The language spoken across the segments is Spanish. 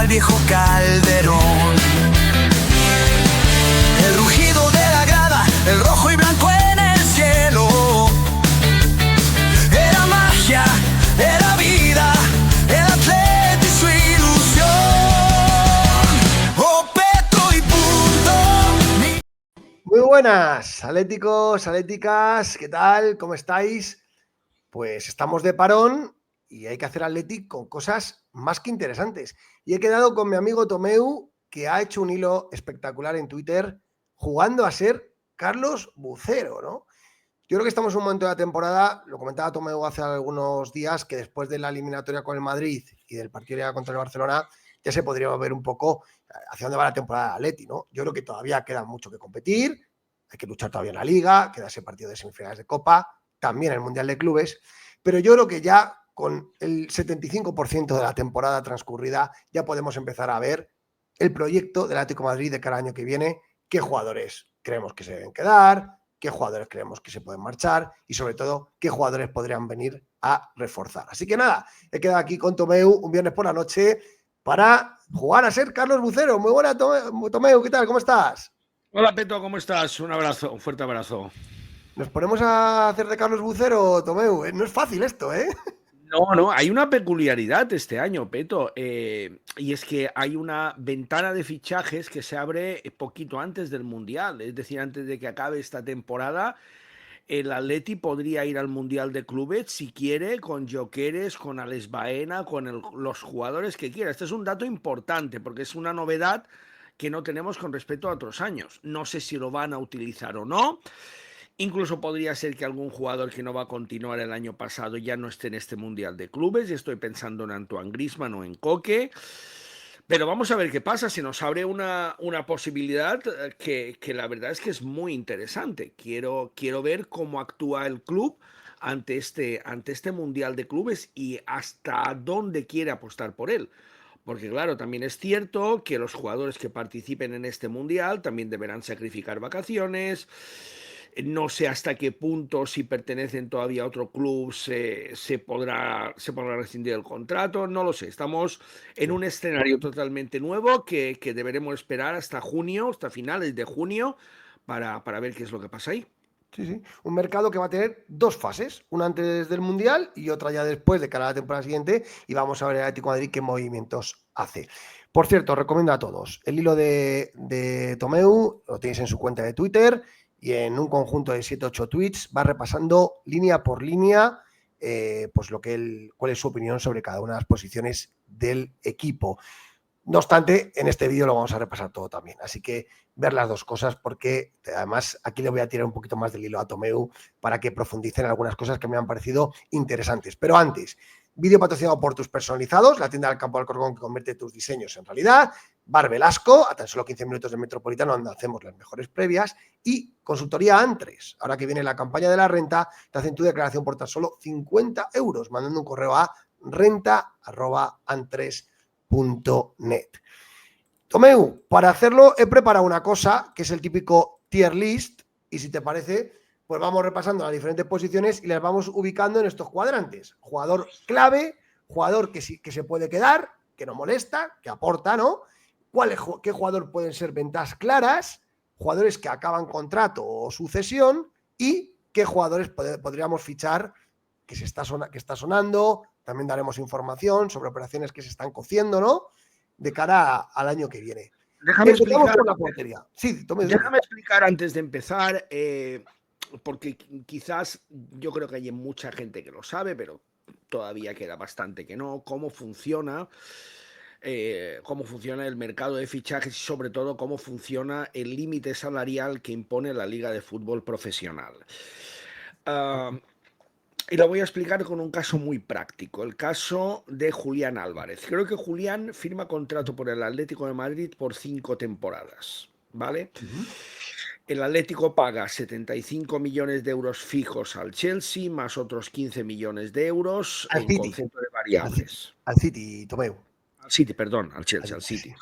al viejo Calderón. El rugido de la grada, el rojo y blanco en el cielo. Era magia, era vida, el Atleti su ilusión. Oh, Petro y punto. Muy buenas, atléticos, atléticas, ¿qué tal? ¿Cómo estáis? Pues estamos de parón y hay que hacer Athletic con cosas más que interesantes. Y he quedado con mi amigo Tomeu, que ha hecho un hilo espectacular en Twitter, jugando a ser Carlos Bucero, ¿no? Yo creo que estamos en un momento de la temporada, lo comentaba Tomeu hace algunos días, que después de la eliminatoria con el Madrid y del partido contra el Barcelona, ya se podría ver un poco hacia dónde va la temporada de Atleti, ¿no? Yo creo que todavía queda mucho que competir, hay que luchar todavía en la Liga, queda ese partido de semifinales de Copa, también el Mundial de Clubes, pero yo creo que ya con el 75% de la temporada transcurrida ya podemos empezar a ver el proyecto del Atlético de Madrid de cada año que viene, qué jugadores creemos que se deben quedar, qué jugadores creemos que se pueden marchar y sobre todo qué jugadores podrían venir a reforzar. Así que nada, he quedado aquí con Tomeu un viernes por la noche para jugar a ser Carlos Bucero. Muy buena, Tomeu, ¿qué tal? ¿Cómo estás? Hola Peto, ¿cómo estás? Un abrazo, un fuerte abrazo. ¿Nos ponemos a hacer de Carlos Bucero, Tomeu? No es fácil esto, ¿eh? No, hay una peculiaridad este año, Peto, y es que hay una ventana de fichajes que se abre poquito antes del Mundial, es decir, antes de que acabe esta temporada. El Atleti podría ir al Mundial de Clubes si quiere, con Gyökeres, con Alex Baena, con los jugadores que quiera. Este es un dato importante porque es una novedad que no tenemos con respecto a otros años. No sé si lo van a utilizar o no. Incluso podría ser que algún jugador que no va a continuar el año pasado ya no esté en este Mundial de Clubes. Y estoy pensando en Antoine Griezmann o en Coque. Pero vamos a ver qué pasa. Se nos abre una posibilidad que la verdad es que es muy interesante. Quiero ver cómo actúa el club ante este Mundial de Clubes y hasta dónde quiere apostar por él. Porque claro, también es cierto que los jugadores que participen en este Mundial también deberán sacrificar vacaciones. No sé hasta qué punto, si pertenecen todavía a otro club, se podrá rescindir el contrato. No lo sé. Estamos en un escenario totalmente nuevo que deberemos esperar hasta junio, hasta finales de junio, para ver qué es lo que pasa ahí. Sí, sí. Un mercado que va a tener dos fases, una antes del Mundial y otra ya después de cara a la temporada siguiente, y vamos a ver el Atlético de Madrid qué movimientos hace. Por cierto, recomiendo a todos el hilo de Tomeu, lo tenéis en su cuenta de Twitter y en un conjunto de 7-8 tweets va repasando línea por línea pues cuál es su opinión sobre cada una de las posiciones del equipo. No obstante, en este vídeo lo vamos a repasar todo también, así que ver las dos cosas porque además aquí le voy a tirar un poquito más del hilo a Tomeu para que profundice en algunas cosas que me han parecido interesantes. Pero antes, vídeo patrocinado por Tus Personalizados, la tienda del Campo de Alcorcón que convierte tus diseños en realidad, Bar Velasco, a tan solo 15 minutos del Metropolitano donde hacemos las mejores previas, y Consultoría Antres. Ahora que viene la campaña de la renta, te hacen tu declaración por tan solo 50 euros, mandando un correo a renta@antres.net. Tomeu, para hacerlo he preparado una cosa que es el típico tier list y si te parece, pues vamos repasando las diferentes posiciones y las vamos ubicando en estos cuadrantes. Jugador clave, jugador que se puede quedar, que no molesta, que aporta, ¿no? ¿Qué jugador pueden ser ventas claras? Jugadores que acaban contrato o sucesión y qué jugadores podríamos fichar que está sonando. También daremos información sobre operaciones que se están cociendo, ¿no? De cara al año que viene. Déjame explicar, con la portería. Sí, déjame explicar antes de empezar, porque quizás yo creo que hay mucha gente que lo sabe, pero todavía queda bastante que no, cómo funciona el mercado de fichajes y sobre todo cómo funciona el límite salarial que impone la Liga de Fútbol Profesional. Y lo voy a explicar con un caso muy práctico, el caso de Julián Álvarez. Creo que Julián firma contrato por el Atlético de Madrid por 5 temporadas, ¿vale? El Atlético paga 75 millones de euros fijos al Chelsea, más otros 15 millones de euros en concepto de variables. Al City, Tomeu. Al City, perdón, al Chelsea, al City.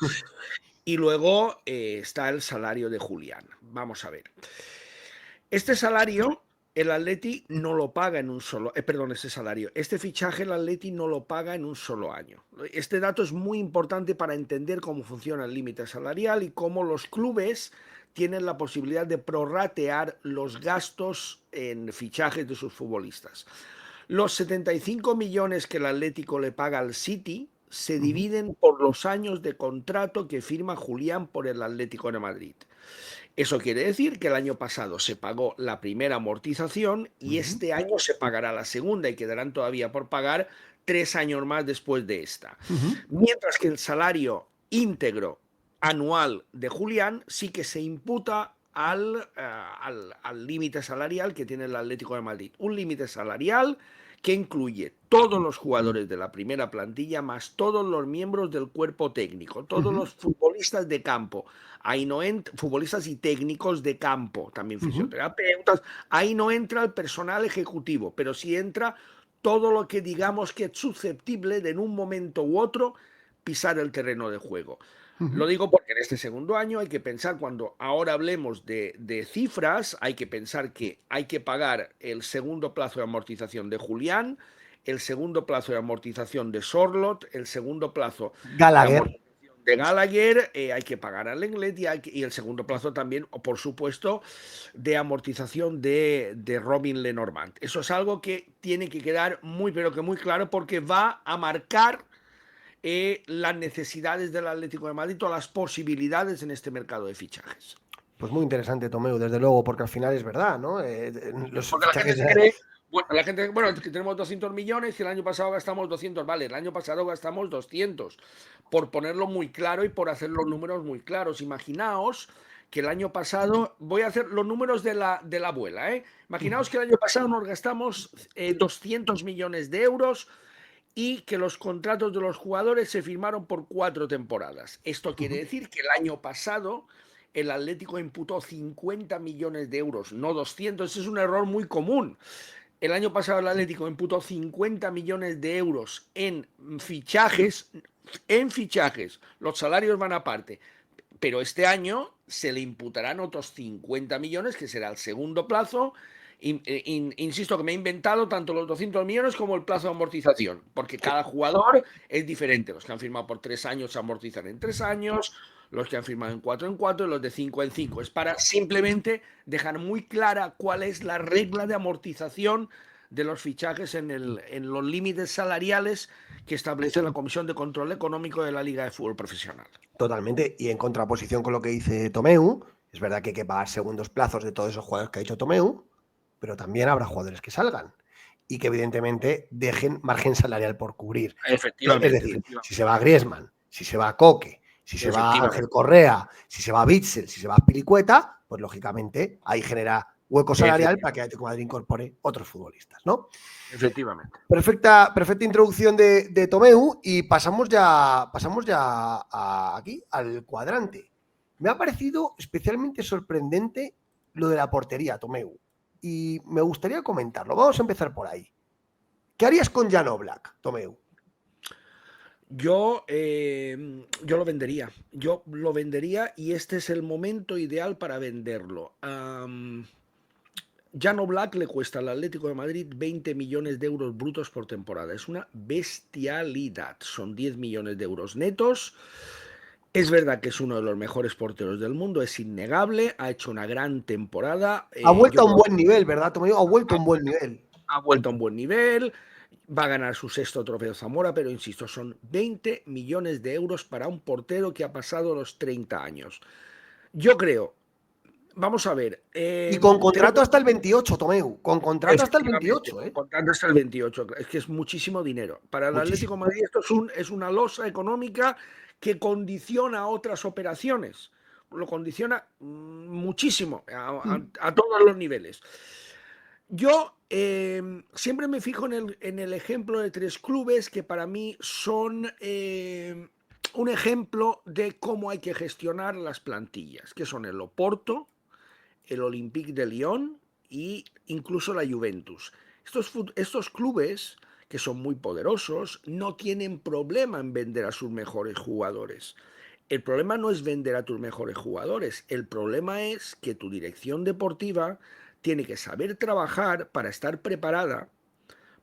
Y luego está el salario de Julián. Vamos a ver. Este salario El Atleti no lo paga en un solo, perdón, ese salario. Este fichaje el Atleti no lo paga en un solo año. Este dato es muy importante para entender cómo funciona el límite salarial y cómo los clubes tienen la posibilidad de prorratear los gastos en fichajes de sus futbolistas. Los 75 millones que el Atlético le paga al City se Ujú, dividen por los años de contrato que firma Julián por el Atlético de Madrid. Eso quiere decir que el año pasado se pagó la primera amortización y ujú, este año se pagará la segunda y quedarán todavía por pagar 3 años más después de esta. ujú. Mientras que el salario íntegro anual de Julián sí que se imputa al límite salarial que tiene el Atlético de Madrid. Un límite salarial que incluye todos los jugadores de la primera plantilla más todos los miembros del cuerpo técnico, todos Ujú, los futbolistas de campo. Ahí no futbolistas y técnicos de campo, también ujú. fisioterapeutas. Ahí no entra el personal ejecutivo, pero sí entra todo lo que digamos que es susceptible de en un momento u otro pisar el terreno de juego. Lo Ujú. digo porque en este segundo año hay que pensar, cuando ahora hablemos de cifras, hay que pensar que hay que pagar el segundo plazo de amortización de Julián, el segundo plazo de amortización de Sorlot, el segundo plazo de Gallagher. amortización de Gallagher, hay que pagar al Lenglet y el segundo plazo también, por supuesto, de amortización de Robin Lenormand. Eso es algo que tiene que quedar muy, pero que muy claro, porque va a marcar las necesidades del Atlético de Madrid o las posibilidades en este mercado de fichajes. Pues muy interesante, Tomeu, desde luego, porque al final es verdad, ¿no? Los Porque la gente fichajes. se cree, bueno, es que tenemos 200 millones y el año pasado gastamos 200, vale, el año pasado gastamos 200, por ponerlo muy claro y por hacer los números muy claros. Imaginaos que el año pasado, voy a hacer los números de la abuela, ¿eh? Ujú, Imaginaos que el año pasado nos gastamos 200 millones de euros y que los contratos de los jugadores se firmaron por 4 temporadas. Esto quiere ujú. decir que el año pasado el Atlético imputó 50 millones de euros, no 200. Ese es un error muy común. El año pasado el Atlético imputó 50 millones de euros fichajes, en fichajes. Los salarios van aparte. Pero este año se le imputarán otros 50 millones, que será el segundo plazo. Insisto que me he inventado tanto los 200 millones como el plazo de amortización, porque Sí, cada jugador es diferente. Los que han firmado por 3 años se amortizan en 3 años, los que han firmado en 4 y los de 5 en 5. Es para simplemente dejar muy clara cuál es la regla de amortización de los fichajes en los límites salariales que establece la Comisión de Control Económico de la Liga de Fútbol Profesional. totalmente. Y en contraposición con lo que dice Tomeu, es verdad que hay que pagar segundos plazos de todos esos jugadores que ha dicho Tomeu, pero también habrá jugadores que salgan y que evidentemente dejen margen salarial por cubrir. Es Efectivamente, decir, si se efectivamente. va Griezmann, si se va Coque, si se va Ángel Efectivamente, Correa, si se va Bitzel, si se va Pilicueta, pues lógicamente ahí genera hueco salarial para que efectivamente, Atlético de Madrid incorpore otros futbolistas, ¿no? efectivamente. Perfecta introducción de Tomeu y pasamos ya aquí al cuadrante. Me ha parecido especialmente sorprendente lo de la portería, Tomeu, y me gustaría comentarlo. Vamos a empezar por ahí. ¿Qué harías con Jan Oblak, Tomeu? Yo lo vendería. Yo lo vendería y este es el momento ideal para venderlo. Jan Oblak le cuesta al Atlético de Madrid 20 millones de euros brutos por temporada. Es una bestialidad. Son 10 millones de euros netos. Es verdad que es uno de los mejores porteros del mundo, es innegable, ha hecho una gran temporada. Ha vuelto Yo a un creo buen nivel, ¿verdad, Tomeu? Ha vuelto a un buen nivel. ha vuelto a un buen nivel, va a ganar su sexto trofeo Zamora, pero insisto, son 20 millones de euros para un portero que ha pasado los 30 años. Yo creo, vamos a ver, Y con contrato tenemos hasta el 28, Tomeu. Con contrato hasta el efectivamente, 28, ¿eh? contando hasta el 28, es que es muchísimo dinero. Para el Atlético de Muchísimo. Madrid esto es una losa económica que condiciona otras operaciones, lo condiciona muchísimo a todos los niveles. Yo siempre me fijo en el ejemplo de 3 clubes que para mí son un ejemplo de cómo hay que gestionar las plantillas, que son el Oporto, el Olympique de Lyon e incluso la Juventus. Estos clubes, que son muy poderosos, no tienen problema en vender a sus mejores jugadores. El problema no es vender a tus mejores jugadores, el problema es que tu dirección deportiva tiene que saber trabajar para estar preparada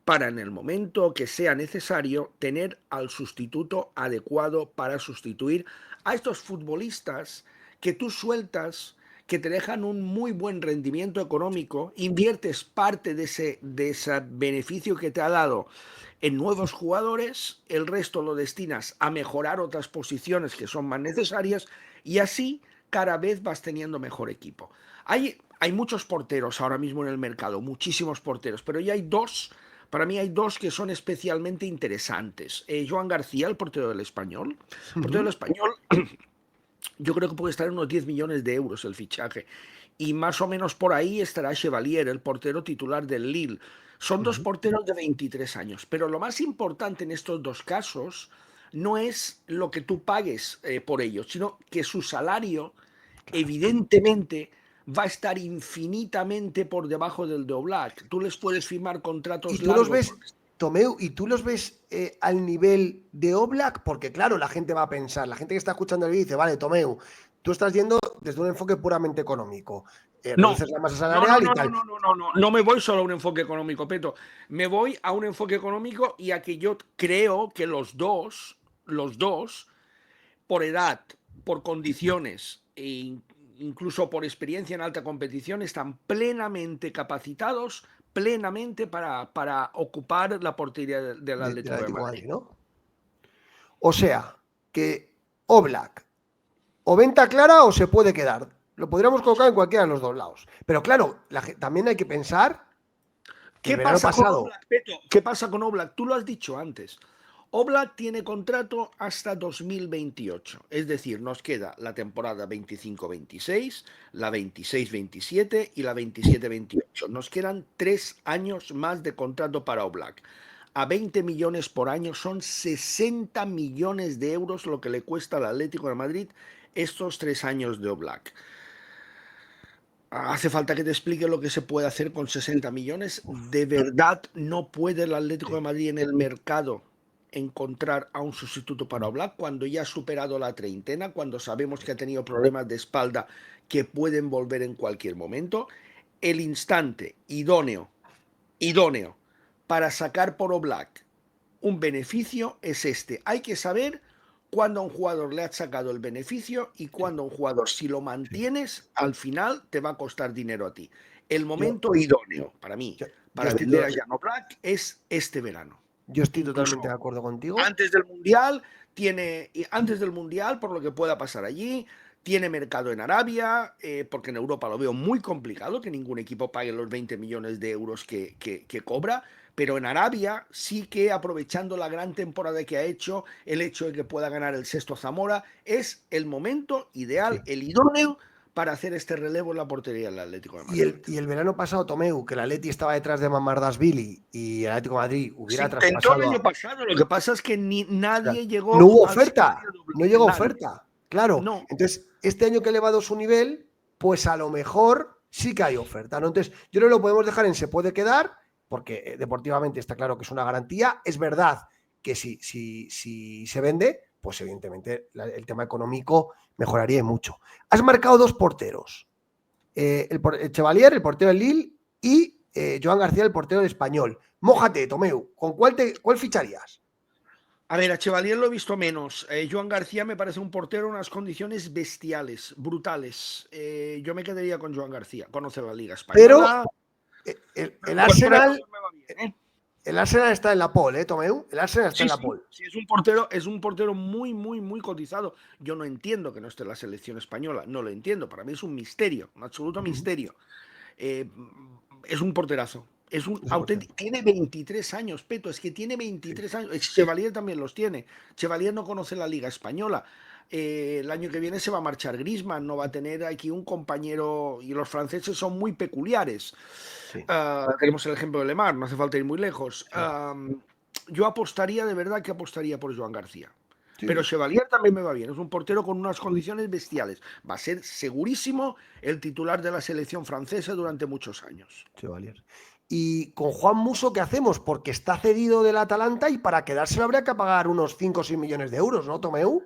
para en el momento que sea necesario tener al sustituto adecuado para sustituir a estos futbolistas que tú sueltas, que te dejan un muy buen rendimiento económico, inviertes parte de ese beneficio que te ha dado en nuevos jugadores, el resto lo destinas a mejorar otras posiciones que son más necesarias y así cada vez vas teniendo mejor equipo. Hay muchos porteros ahora mismo en el mercado, muchísimos porteros, pero ya hay dos. Para mí hay dos que son especialmente interesantes. Joan García, el portero del Español. El portero del Español, yo creo que puede estar en unos 10 millones de euros el fichaje. Y más o menos por ahí estará Chevalier, el portero titular del Lille. Son dos porteros de 23 años. Pero lo más importante en estos dos casos no es lo que tú pagues por ellos, sino que su salario, evidentemente, va a estar infinitamente por debajo del de Oblak. Tú les puedes firmar contratos ¿Y tú largos. los ves, Tomeu, y tú los ves al nivel de Oblak? Porque claro, la gente va a pensar, la gente que está escuchando el vídeo dice, vale, Tomeu, tú estás yendo desde un enfoque puramente económico. No, Reduces la masa salarial y tal. no me voy solo a un enfoque económico, Peto. Me voy a un enfoque económico y a que yo creo que los dos, por edad, por condiciones e incluso por experiencia en alta competición, están plenamente capacitados, para ocupar la portería del Atlético de Madrid. ¿No? O sea, que Oblak, o venta clara o se puede quedar. Lo podríamos colocar en cualquiera de los dos lados. Pero claro, también hay que pensar que ¿Qué pasa con Oblak, Peto? ¿Qué pasa con Oblak? Tú lo has dicho antes. Oblak tiene contrato hasta 2028, es decir, nos queda la temporada 25-26, la 26-27 y la 27-28. Nos quedan 3 años más de contrato para Oblak. A 20 millones por año son 60 millones de euros lo que le cuesta al Atlético de Madrid estos 3 años de Oblak. ¿Hace falta que te explique lo que se puede hacer con 60 millones? ¿De verdad no puede el Atlético de Madrid en el mercado encontrar a un sustituto para Oblak cuando ya ha superado la treintena, cuando sabemos que ha tenido problemas de espalda que pueden volver en cualquier momento? El instante idóneo para sacar por Oblak un beneficio es este. Hay que saber cuándo a un jugador le has sacado el beneficio y cuándo a un jugador, si lo mantienes, al final te va a costar dinero a ti. El momento idóneo para mí, para vender a Jan Oblak, es este verano. Yo estoy totalmente de acuerdo contigo. Antes del Mundial, por lo que pueda pasar allí, tiene mercado en Arabia, porque en Europa lo veo muy complicado, que ningún equipo pague los 20 millones de euros que cobra, pero en Arabia sí que, aprovechando la gran temporada que ha hecho, el hecho de que pueda ganar el sexto Zamora, es el momento ideal, el idóneo, para hacer este relevo en la portería del Atlético de Madrid. Y el verano pasado, Tomeu, que el Atleti estaba detrás de Mamardashvili y el Atlético de Madrid hubiera traspasado. El año pasado, lo que pasa es que nadie llegó. No hubo oferta, no llegó oferta, claro. No. Entonces, este año que ha elevado su nivel, pues a lo mejor sí que hay oferta, ¿no? Entonces, yo no lo podemos dejar en se puede quedar, porque deportivamente está claro que es una garantía. Es verdad que si se vende, pues evidentemente el tema económico mejoraría mucho. Has marcado dos porteros. El Chevalier, el portero del Lille, y Joan García, el portero del Español. Mójate, Tomeu, ¿con cuál ficharías? A ver, a Chevalier lo he visto menos. Joan García me parece un portero en unas condiciones bestiales, brutales. Yo me quedaría con Joan García. Conoce la Liga Española. Pero el Arsenal... El Arsenal está en la pole, Tomeu. El Arsenal está en la pole. Sí, es un portero muy, muy, muy cotizado. Yo no entiendo que no esté en la selección española. No lo entiendo. Para mí es un misterio, un absoluto misterio. Es un porterazo. Es un auténtico. Tiene 23 años, Peto. Es que tiene 23 años. Chevalier también los tiene. Chevalier no conoce la Liga Española. El año que viene se va a marchar Griezmann, no va a tener aquí un compañero, y los franceses son muy peculiares. Sí. Tenemos el ejemplo de Lemar, no hace falta ir muy lejos. Sí. Yo apostaría, de verdad que apostaría por Joan García. Sí. Pero Chevalier también me va bien, es un portero con unas condiciones bestiales. Va a ser segurísimo el titular de la selección francesa durante muchos años. Chevalier. ¿Y con Juan Musso qué hacemos? Porque está cedido del Atalanta y para quedárselo habría que pagar unos 5 o 6 millones de euros, ¿no, Tomeu?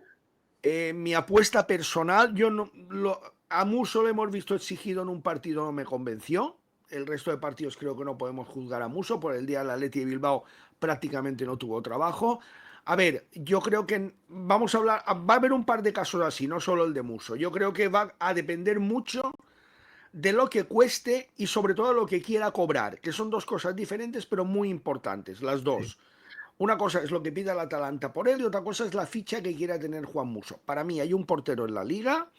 Mi apuesta personal, a Musso lo hemos visto exigido en un partido, no me convenció. El resto de partidos creo que no podemos juzgar a Muso. Por el día del Athletic de Bilbao prácticamente no tuvo trabajo. A ver, yo creo que vamos a hablar, va a haber un par de casos así, no solo el de Muso. Yo creo que va a depender mucho de lo que cueste y sobre todo lo que quiera cobrar, que son dos cosas diferentes pero muy importantes, las dos. Una cosa es lo que pida el Atalanta por él y otra cosa es la ficha que quiera tener Juan Muso. Para mí hay un portero en la liga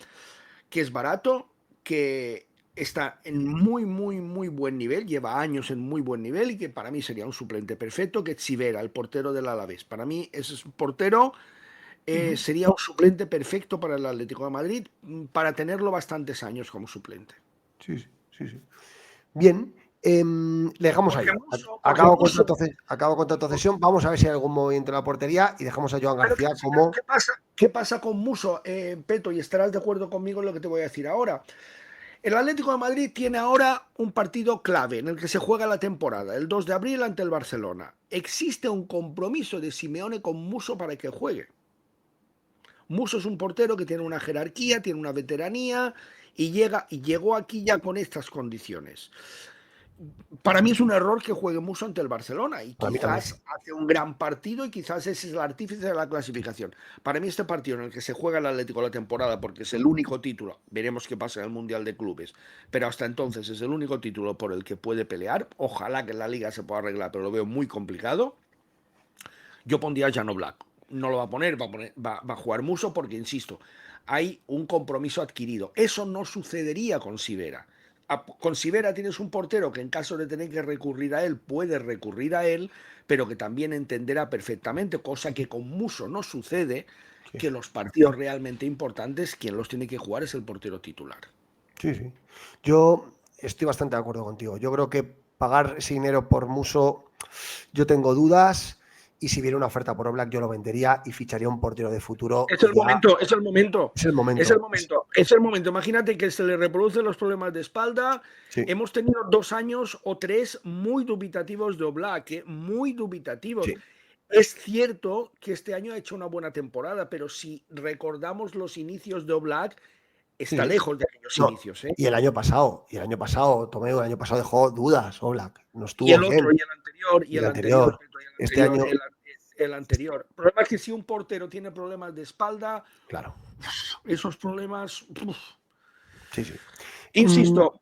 que es barato, que está en muy buen nivel, lleva años en muy buen nivel y que para mí sería un suplente perfecto, que es Sivera, el portero del Alavés. Para mí ese es un portero, sería un suplente perfecto para el Atlético de Madrid, para tenerlo bastantes años como suplente. Sí. Bien, le dejamos ahí. Acabo contrato cesión. Vamos a ver si hay algún movimiento en la portería y dejamos a Joan García como... ¿Qué pasa con Muso, Peto? Y estarás de acuerdo conmigo en lo que te voy a decir ahora. El Atlético de Madrid tiene ahora un partido clave en el que se juega la temporada, el 2 de abril ante el Barcelona. Existe un compromiso de Simeone con Muso para que juegue. Muso es un portero que tiene una jerarquía, tiene una veteranía y llegó aquí ya con estas condiciones. Para mí es un error que juegue Muso ante el Barcelona y quizás hace un gran partido y quizás ese es el artífice de la clasificación. Para mí este partido en el que se juega el Atlético la temporada, porque es el único título, veremos qué pasa en el Mundial de Clubes, pero hasta entonces es el único título por el que puede pelear. Ojalá que en la Liga se pueda arreglar, pero lo veo muy complicado. Yo pondría a Jan Oblak. No lo va a poner, va a jugar Muso porque, insisto, hay un compromiso adquirido. Eso no sucedería con Sivera. Con Sivera tienes un portero que en caso de tener que recurrir a él, puede recurrir a él, pero que también entenderá perfectamente, cosa que con Muso no sucede, que los partidos realmente importantes, quien los tiene que jugar es el portero titular. Sí. Yo estoy bastante de acuerdo contigo. Yo creo que pagar ese dinero por Muso, yo tengo dudas. Y si viene una oferta por Oblak, yo lo vendería y ficharía un portero de futuro. Es el momento. Es el momento. Imagínate que se le reproducen los problemas de espalda. Sí. Hemos tenido 2 años o 3 muy dubitativos de Oblak, muy dubitativos. Sí. Es cierto que este año ha hecho una buena temporada, pero si recordamos los inicios de Oblak, está lejos de aquellos inicios. Y el año pasado, Tomeu, el año pasado dejó dudas Oblak. No estuvo y el otro, bien. y el anterior. Este año... El anterior. El problema es que si un portero tiene problemas de espalda, claro, esos problemas. Sí. Insisto,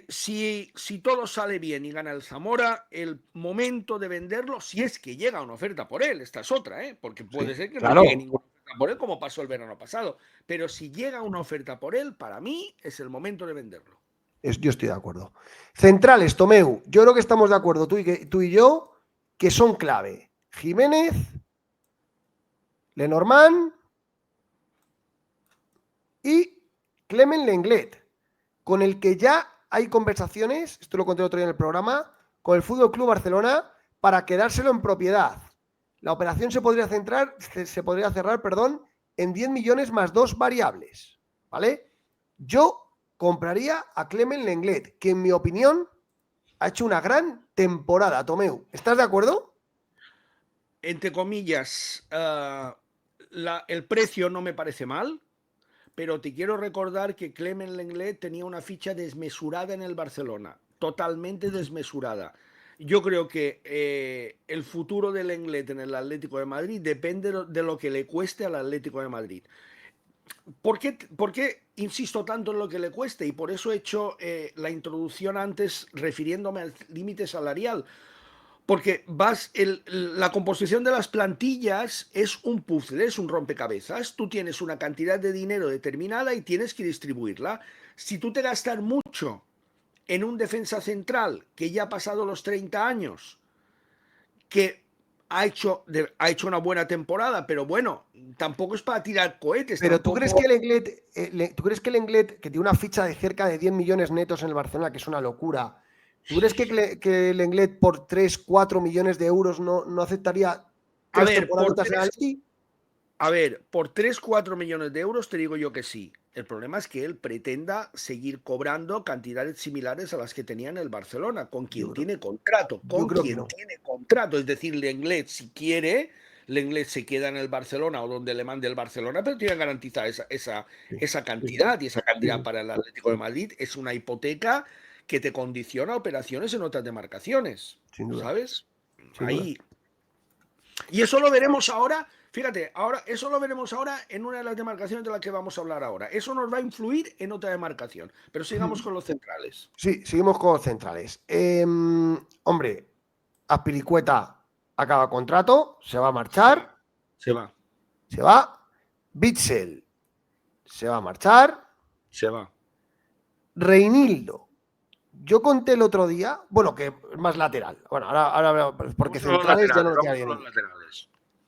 si todo sale bien y gana el Zamora, el momento de venderlo, si es que llega una oferta por él, esta es otra, porque puede ser que no llegue ninguna oferta por él, como pasó el verano pasado. Pero si llega una oferta por él, para mí es el momento de venderlo. Yo estoy de acuerdo. Centrales, Tomeu, yo creo que estamos de acuerdo tú y yo, que son clave. Jiménez, Lenormand y Clement Lenglet, con el que ya hay conversaciones, esto lo conté otro día en el programa, con el Fútbol Club Barcelona para quedárselo en propiedad. La operación se podría cerrar, en 10 millones más 2 variables, ¿vale? Yo compraría a Clement Lenglet, que en mi opinión ha hecho una gran temporada, Tomeu. ¿Estás de acuerdo? Entre comillas, el precio no me parece mal, pero te quiero recordar que Clement Lenglet tenía una ficha desmesurada en el Barcelona, totalmente desmesurada. Yo creo que el futuro de Lenglet en el Atlético de Madrid depende de lo que le cueste al Atlético de Madrid. ¿Por qué insisto tanto en lo que le cueste? Y por eso he hecho la introducción antes refiriéndome al límite salarial. Porque la composición de las plantillas es un puzzle, es un rompecabezas. Tú tienes una cantidad de dinero determinada y tienes que distribuirla. Si tú te gastas mucho en un defensa central que ya ha pasado los 30 años, que ha hecho una buena temporada, pero bueno, tampoco es para tirar cohetes. Pero tampoco... ¿tú crees que el Lenglet, que tiene una ficha de cerca de 10 millones netos en el Barcelona, que es una locura... ¿Tú crees que Lenglet por 3-4 millones de euros no aceptaría 3 temporadas en Atleti? A ver, por 3-4 millones de euros te digo yo que sí. El problema es que él pretenda seguir cobrando cantidades similares a las que tenía en el Barcelona, con quien tiene contrato. Tiene contrato. Es decir, Lenglet, si quiere, Lenglet se queda en el Barcelona o donde le mande el Barcelona, pero tiene garantizada esa cantidad. Y esa cantidad para el Atlético de Madrid es una hipoteca que te condiciona operaciones en otras demarcaciones, Sin duda. ¿sabes? Sin Ahí. Y eso lo veremos ahora, fíjate, eso lo veremos ahora en una de las demarcaciones de las que vamos a hablar ahora. Eso nos va a influir en otra demarcación, pero sigamos con los centrales. Sí, seguimos con los centrales. Hombre, Azpilicueta acaba contrato, se va a marchar. Se va. Se va. Bitzel se va a marchar. Se va. Reinildo. Yo conté el otro día, bueno, que es más lateral. Bueno, ahora porque centrales ya no queda bien.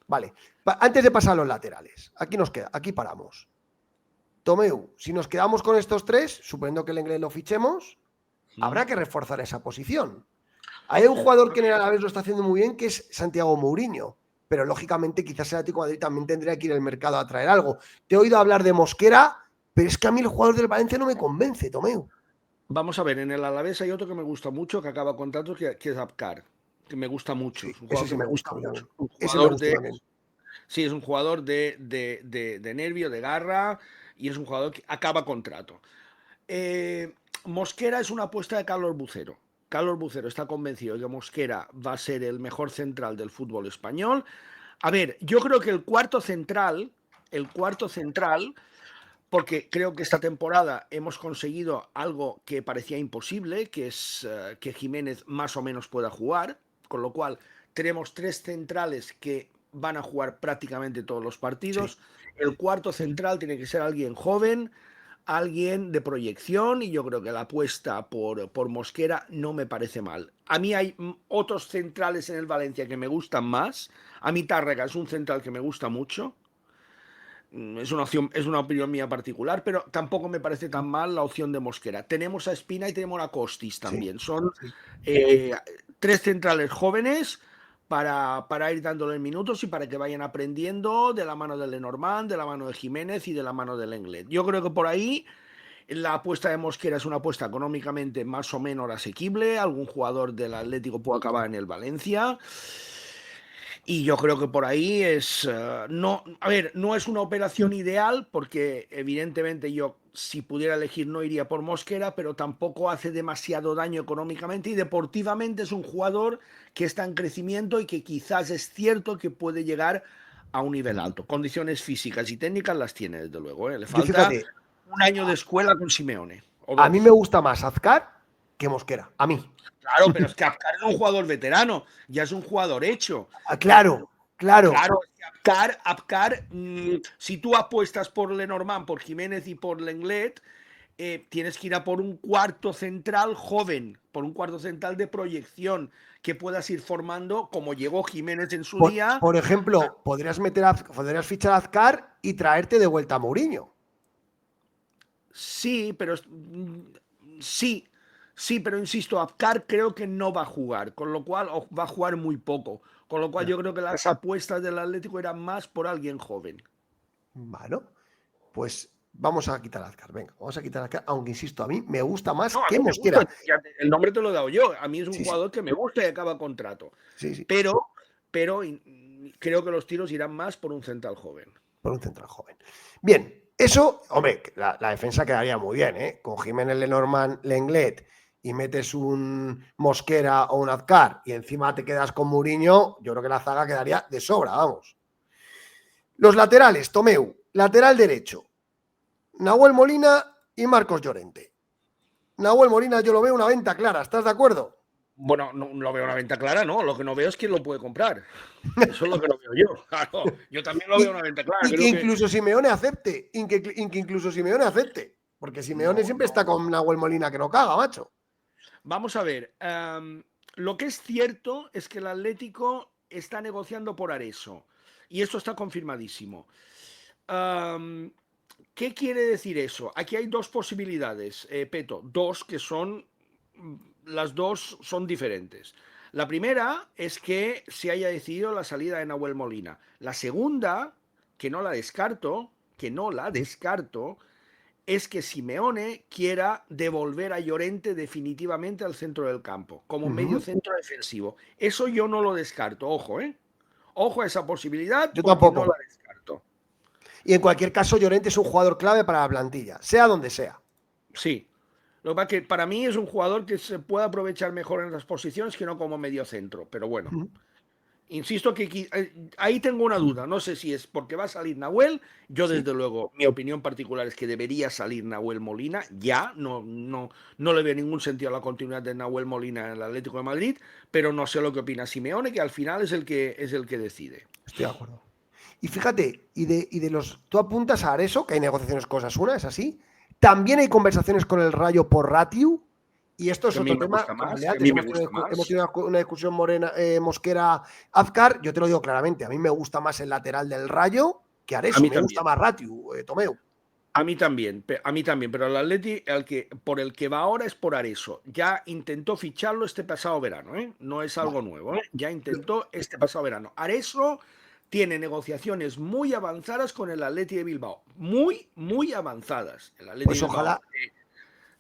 Vale, antes de pasar a los laterales, aquí nos queda, aquí paramos. Tomeu, si nos quedamos con estos tres, suponiendo que el inglés lo fichemos, habrá que reforzar esa posición. Hay un jugador que en el Alavés lo está haciendo muy bien, que es Santiago Mourinho, pero lógicamente quizás el Atlético de Madrid también tendría que ir al mercado a traer algo. Te he oído hablar de Mosquera, pero es que a mí el jugador del Valencia no me convence, Tomeu. Vamos a ver, en el Alavés hay otro que me gusta mucho, que acaba contrato, que es Apcar, que me gusta mucho. Sí, es un jugador ese sí que me gusta mucho. Ese me gusta también. Sí, es un jugador de nervio, de garra, y es un jugador que acaba contrato. Mosquera es una apuesta de Carlos Bucero. Carlos Bucero está convencido de que Mosquera va a ser el mejor central del fútbol español. A ver, yo creo que el cuarto central, porque creo que esta temporada hemos conseguido algo que parecía imposible, que es que Jiménez más o menos pueda jugar, con lo cual tenemos tres centrales que van a jugar prácticamente todos los partidos. Sí. El cuarto central tiene que ser alguien joven, alguien de proyección, y yo creo que la apuesta por Mosquera no me parece mal. A mí hay otros centrales en el Valencia que me gustan más. A mí Tárrega es un central que me gusta mucho. Es una opción, es una opinión mía particular, pero tampoco me parece tan mal la opción de Mosquera. Tenemos a Espina y tenemos a Costis también. Sí. Son tres centrales jóvenes para ir dándole minutos y para que vayan aprendiendo de la mano de Lenormand, de la mano de Jiménez y de la mano de Lenglet. Yo creo que por ahí la apuesta de Mosquera es una apuesta económicamente más o menos asequible. Algún jugador del Atlético puede acabar en el Valencia. Y yo creo que por ahí es... no es una operación ideal, porque evidentemente yo, si pudiera elegir, no iría por Mosquera, pero tampoco hace demasiado daño económicamente, y deportivamente es un jugador que está en crecimiento y que quizás es cierto que puede llegar a un nivel alto. Condiciones físicas y técnicas las tiene, desde luego. Le falta un año de escuela con Simeone. A mí me gusta más Azcar que Mosquera, a mí. Claro, pero es que Apcar es un jugador veterano, ya es un jugador hecho. Claro. Claro, Apcar, si tú apuestas por Lenormand, por Jiménez y por Lenglet, tienes que ir a por un cuarto central joven, por un cuarto central de proyección, que puedas ir formando, como llegó Jiménez en su día. Por ejemplo, podrías fichar a Azcar y traerte de vuelta a Mourinho. Sí, pero insisto, Apcar creo que no va a jugar, con lo cual va a jugar muy poco. Con lo cual yo creo que las apuestas del Atlético eran más por alguien joven. Bueno, pues vamos a quitar a Azcar. Venga, vamos a quitar a Azcar, aunque insisto, a mí me gusta más que Mosquera. El nombre te lo he dado yo. A mí es un jugador que me gusta y acaba contrato. Sí. Pero creo que los tiros irán más por un central joven. Por un central joven. Bien, eso, hombre, la defensa quedaría muy bien, ¿eh? Con Jiménez, Lenormand, Lenglet, y metes un Mosquera o un Azcar y encima te quedas con Mourinho, yo creo que la zaga quedaría de sobra, vamos. Los laterales, Tomeu, lateral derecho, Nahuel Molina y Marcos Llorente. Nahuel Molina yo lo veo una venta clara, ¿estás de acuerdo? Bueno, no lo veo una venta clara, no. Lo que no veo es quién lo puede comprar. Eso es lo que no veo yo. Claro, yo también lo veo una venta clara. Y que incluso Simeone acepte. Incluso Simeone acepte. Porque Simeone siempre está con Nahuel Molina que no caga, macho. Vamos a ver. Lo que es cierto es que el Atlético está negociando por Areso. Y esto está confirmadísimo. ¿Qué quiere decir eso? Aquí hay dos posibilidades, Peto. Dos que son... Las dos son diferentes. La primera es que se haya decidido la salida de Nahuel Molina. La segunda, que no la descarto, es que Simeone quiera devolver a Llorente definitivamente al centro del campo, como medio centro defensivo. Eso yo no lo descarto, ojo, ¿eh? Ojo a esa posibilidad. Yo tampoco. No la descarto. Y en cualquier caso, Llorente es un jugador clave para la plantilla, sea donde sea. Sí. Lo que pasa es que para mí es un jugador que se puede aprovechar mejor en las posiciones que no como medio centro. Pero bueno, insisto que ahí tengo una duda. No sé si es porque va a salir Nahuel. Yo, Sí. desde luego, mi opinión particular es que debería salir Nahuel Molina. Ya, no le veo ningún sentido a la continuidad de Nahuel Molina en el Atlético de Madrid, pero no sé lo que opina Simeone, que al final es el que decide. Estoy de acuerdo. Y fíjate, y de los. Tú apuntas a Areso, que hay negociaciones con Osasuna, es así. También hay conversaciones con el Rayo por Ratiu. Y esto es Que a mí otro me tema, gusta como el más, de que a antes, mí me hemos gusta tenido, hemos más. tenido una discusión Mosquera-Azcar. Yo te lo digo claramente, a mí me gusta más el lateral del Rayo que A Areso, mí me gusta también. más Ratiu, Tomeu. A mí también, pero el Atleti por el que va ahora es por Areso. Ya intentó ficharlo este pasado verano, ¿eh? No es algo Vale. nuevo, ¿eh? Ya intentó este pasado verano. Areso tiene negociaciones muy avanzadas con el Atleti de Bilbao, muy, muy avanzadas. El Atleti de Pues Bilbao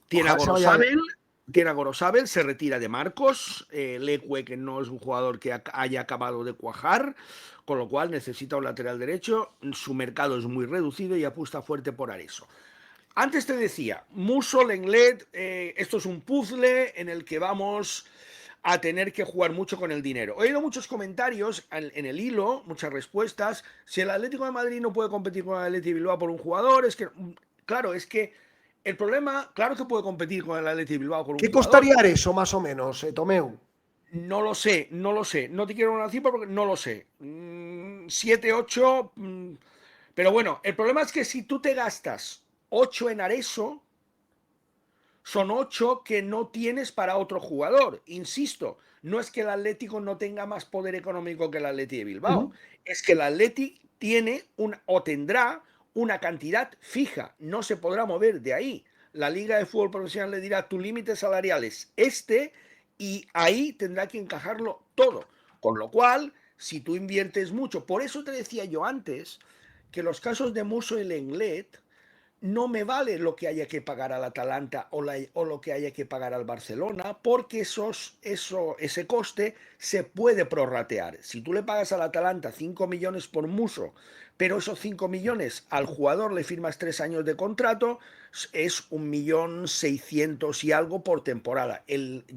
tiene a ojalá se vaya. Gorosabel, se retira de Marcos, Leque, que no es un jugador que haya acabado de cuajar, con lo cual necesita un lateral derecho. Su mercado es muy reducido y apuesta fuerte por Areso. Antes te decía, Musso, Lenglet, esto es un puzzle en el que vamos a tener que jugar mucho con el dinero. He oído muchos comentarios en el hilo, muchas respuestas. Si el Atlético de Madrid no puede competir con el Atlético de Bilbao por un jugador, es que, claro, es que el problema, claro que puede competir con el Atlético de Bilbao por un ¿Qué jugador. costaría Areso más o menos, Tomeu? No lo sé, no lo sé. No te quiero dar una cifra porque no lo sé. 7, 8. Pero bueno, el problema es que si tú te gastas 8 en Areso, son 8 que no tienes para otro jugador. Insisto, no es que el Atlético no tenga más poder económico que el Atlético de Bilbao, Ujú. es que el Atlético tiene o tendrá una cantidad fija, no se podrá mover de ahí. La Liga de Fútbol Profesional le dirá tu límite salarial es este y ahí tendrá que encajarlo todo. Con lo cual, si tú inviertes mucho, por eso te decía yo antes que los casos de Musso y Lenglet no me vale lo que haya que pagar al Atalanta o lo que haya que pagar al Barcelona, porque ese coste se puede prorratear. Si tú le pagas al Atalanta 5 millones por Muso, pero esos 5 millones al jugador le firmas 3 años de contrato, es 1.600.000 y algo por temporada.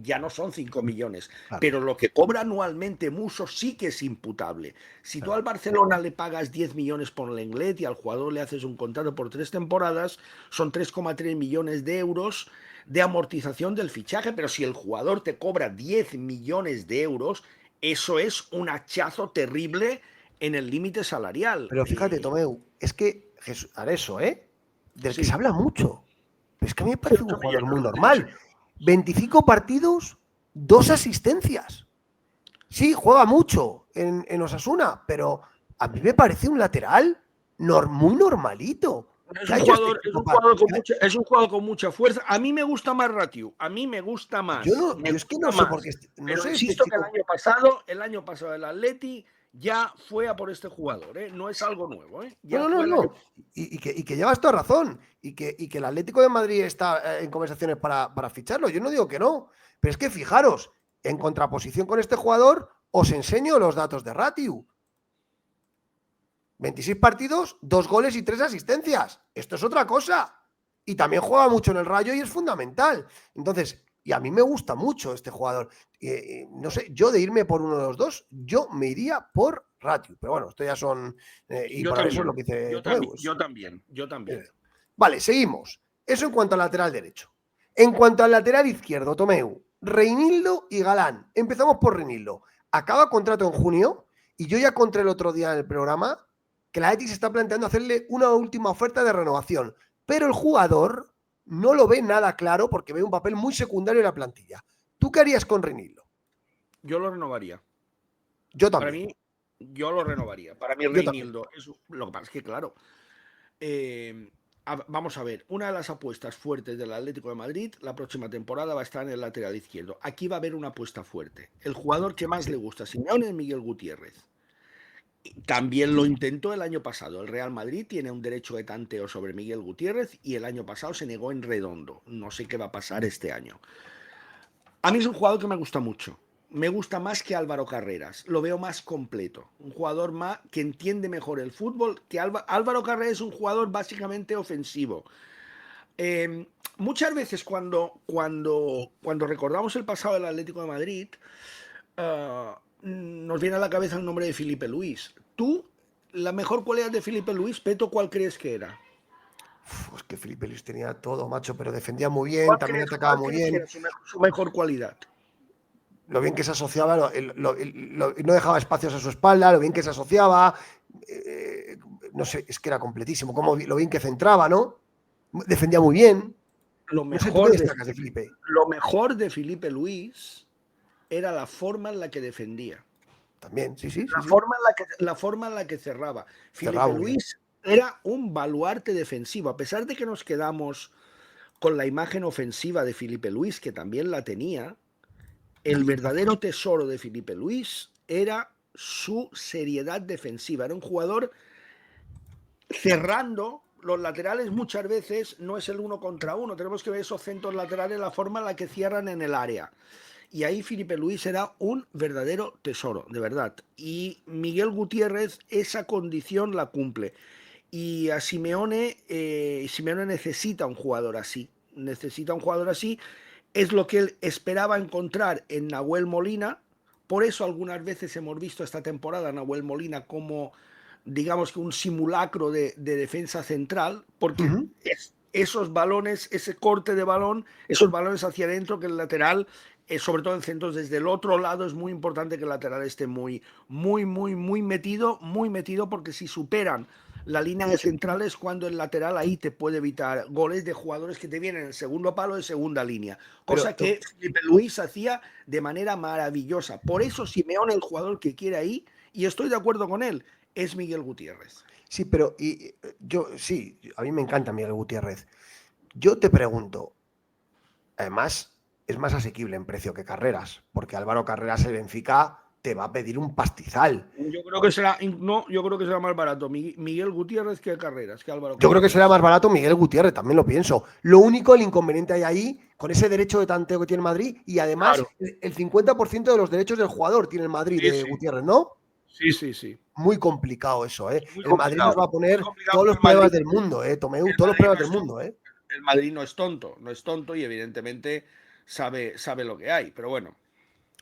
Ya no son 5 millones, Claro, pero lo que cobra anualmente Muso sí que es imputable. Si tú claro. al Barcelona le pagas 10 millones por Lenglet y al jugador le haces un contrato por 3 temporadas, son 3,3 millones de euros de amortización del fichaje, pero si el jugador te cobra 10 millones de euros, eso es un hachazo terrible en el límite salarial. Pero fíjate, Tomeu, es que Areso, del que se Sí, habla mucho. Pero es que a mí me sí, parece un 8 jugador millones, muy lo sé. normal. 25 partidos, 2 asistencias. Sí, juega mucho en Osasuna, pero a mí me parece un lateral muy normalito. Es ¿Qué ha un hecho este jugador, equipo para.? es un jugador con mucha fuerza. A mí me gusta más Ratiu, a mí me gusta Yo más, no, me yo es que no gusta sé por qué, más. no Pero sé este insisto que chico. el año pasado el Atleti ya fue a por este jugador, ¿eh? No es algo nuevo, ¿eh? No, Ya no, no, fue el año. no. Y que llevas toda razón. Y que el Atlético de Madrid está en conversaciones para ficharlo. Yo no digo que no. Pero es que fijaros, en contraposición con este jugador, os enseño los datos de Ratiu. 26 partidos, 2 goles y 3 asistencias. Esto es otra cosa. Y también juega mucho en el Rayo y es fundamental. Entonces, y a mí me gusta mucho este jugador. No sé, yo de irme por uno de los dos, yo me iría por Ratiu. Pero bueno, esto ya son. Y Yo por eso es lo también, que dice yo también, Tomeu. yo también, yo también. Vale, seguimos. Eso en cuanto al lateral derecho. En cuanto al lateral izquierdo, Tomeu, Reinildo y Galán. Empezamos por Reinildo. Acaba contrato en junio y yo ya conté el otro día en el programa que la Athletic se está planteando hacerle una última oferta de renovación, pero el jugador no lo ve nada claro porque ve un papel muy secundario en la plantilla. ¿Tú qué harías con Reinildo? Yo lo renovaría. Yo Para también. mí, yo lo renovaría. Para mí, Yo también. Reinildo, lo que pasa es que, claro, eh, vamos a ver, una de las apuestas fuertes del Atlético de Madrid la próxima temporada va a estar en el lateral izquierdo. Aquí va a haber una apuesta fuerte. El jugador que más le Sí. gusta a Simeone es Miguel Gutiérrez. También lo intentó el año pasado. El Real Madrid tiene un derecho de tanteo sobre Miguel Gutiérrez y el año pasado se negó en redondo. No sé qué va a pasar este año. A mí es un jugador que me gusta mucho. Me gusta más que Álvaro Carreras. Lo veo más completo. Un jugador más que entiende mejor el fútbol. Que Álvaro Carreras es un jugador básicamente ofensivo. Muchas veces cuando recordamos el pasado del Atlético de Madrid, nos viene a la cabeza el nombre de Felipe Luis. Tú, la mejor cualidad de Felipe Luis, Peto, ¿cuál crees que era? Es que Felipe Luis tenía todo, macho, pero defendía muy bien, ¿Cuál también crees, atacaba cuál muy crees que bien. era su mejor cualidad? Lo bien que se asociaba, no dejaba espacios a su espalda, lo bien que se asociaba. eh, no sé, es que era completísimo. Lo bien que centraba, ¿no? Defendía muy bien. Lo No sé, ¿tú qué mejor de, destacas de Felipe? lo mejor de Felipe Luis era la forma en la que defendía. También, sí, sí, sí, La sí. forma en la que, la forma en la que cerraba. Cerraba Felipe muy bien. Luis era un baluarte defensivo. A pesar de que nos quedamos con la imagen ofensiva de Felipe Luis, que también la tenía, el verdadero tesoro de Felipe Luis era su seriedad defensiva. Era un jugador cerrando. Los laterales muchas veces no es el uno contra uno. Tenemos que ver esos centros laterales, la forma en la que cierran en el área. Y ahí Felipe Luis era un verdadero tesoro, de verdad. Y Miguel Gutiérrez esa condición la cumple. Y a Simeone necesita un jugador así. Necesita un jugador así. Es lo que él esperaba encontrar en Nahuel Molina. Por eso algunas veces hemos visto esta temporada a Nahuel Molina como, digamos que un simulacro de defensa central, porque Ujú. esos balones, ese corte de balón, esos balones hacia adentro, que el lateral, sobre todo en centros desde el otro lado, es muy importante que el lateral esté muy metido, porque si superan la línea de centrales, cuando el lateral ahí te puede evitar goles de jugadores que te vienen en el segundo palo de segunda línea, Pero, cosa que Felipe Luis hacía de manera maravillosa. Por eso Simeone, el jugador que quiere ahí, y estoy de acuerdo con él, es Miguel Gutiérrez. sí, pero yo, sí, a mí me encanta Miguel Gutiérrez. Yo te pregunto, además, es más asequible en precio que Carreras, porque Álvaro Carreras, el Benfica, te va a pedir un pastizal. Yo creo que será más barato Miguel Gutiérrez que Carreras, que Álvaro Yo creo que será Carreras. más barato Miguel Gutiérrez, también lo pienso. Lo único, el inconveniente hay ahí, con ese derecho de tanteo que tiene el Madrid, y además Claro, el 50% de los derechos del jugador tiene el Madrid sí, de sí, Gutiérrez, ¿no? sí. Muy complicado eso, ¿eh? Es muy El Madrid nos complicado. va a Muy poner complicado todos porque los problemas del mundo, ¿eh? Tomeu, El todos los Madrid problemas no del es mundo, tonto. ¿eh? El Madrid no es tonto y evidentemente sabe lo que hay. Pero bueno,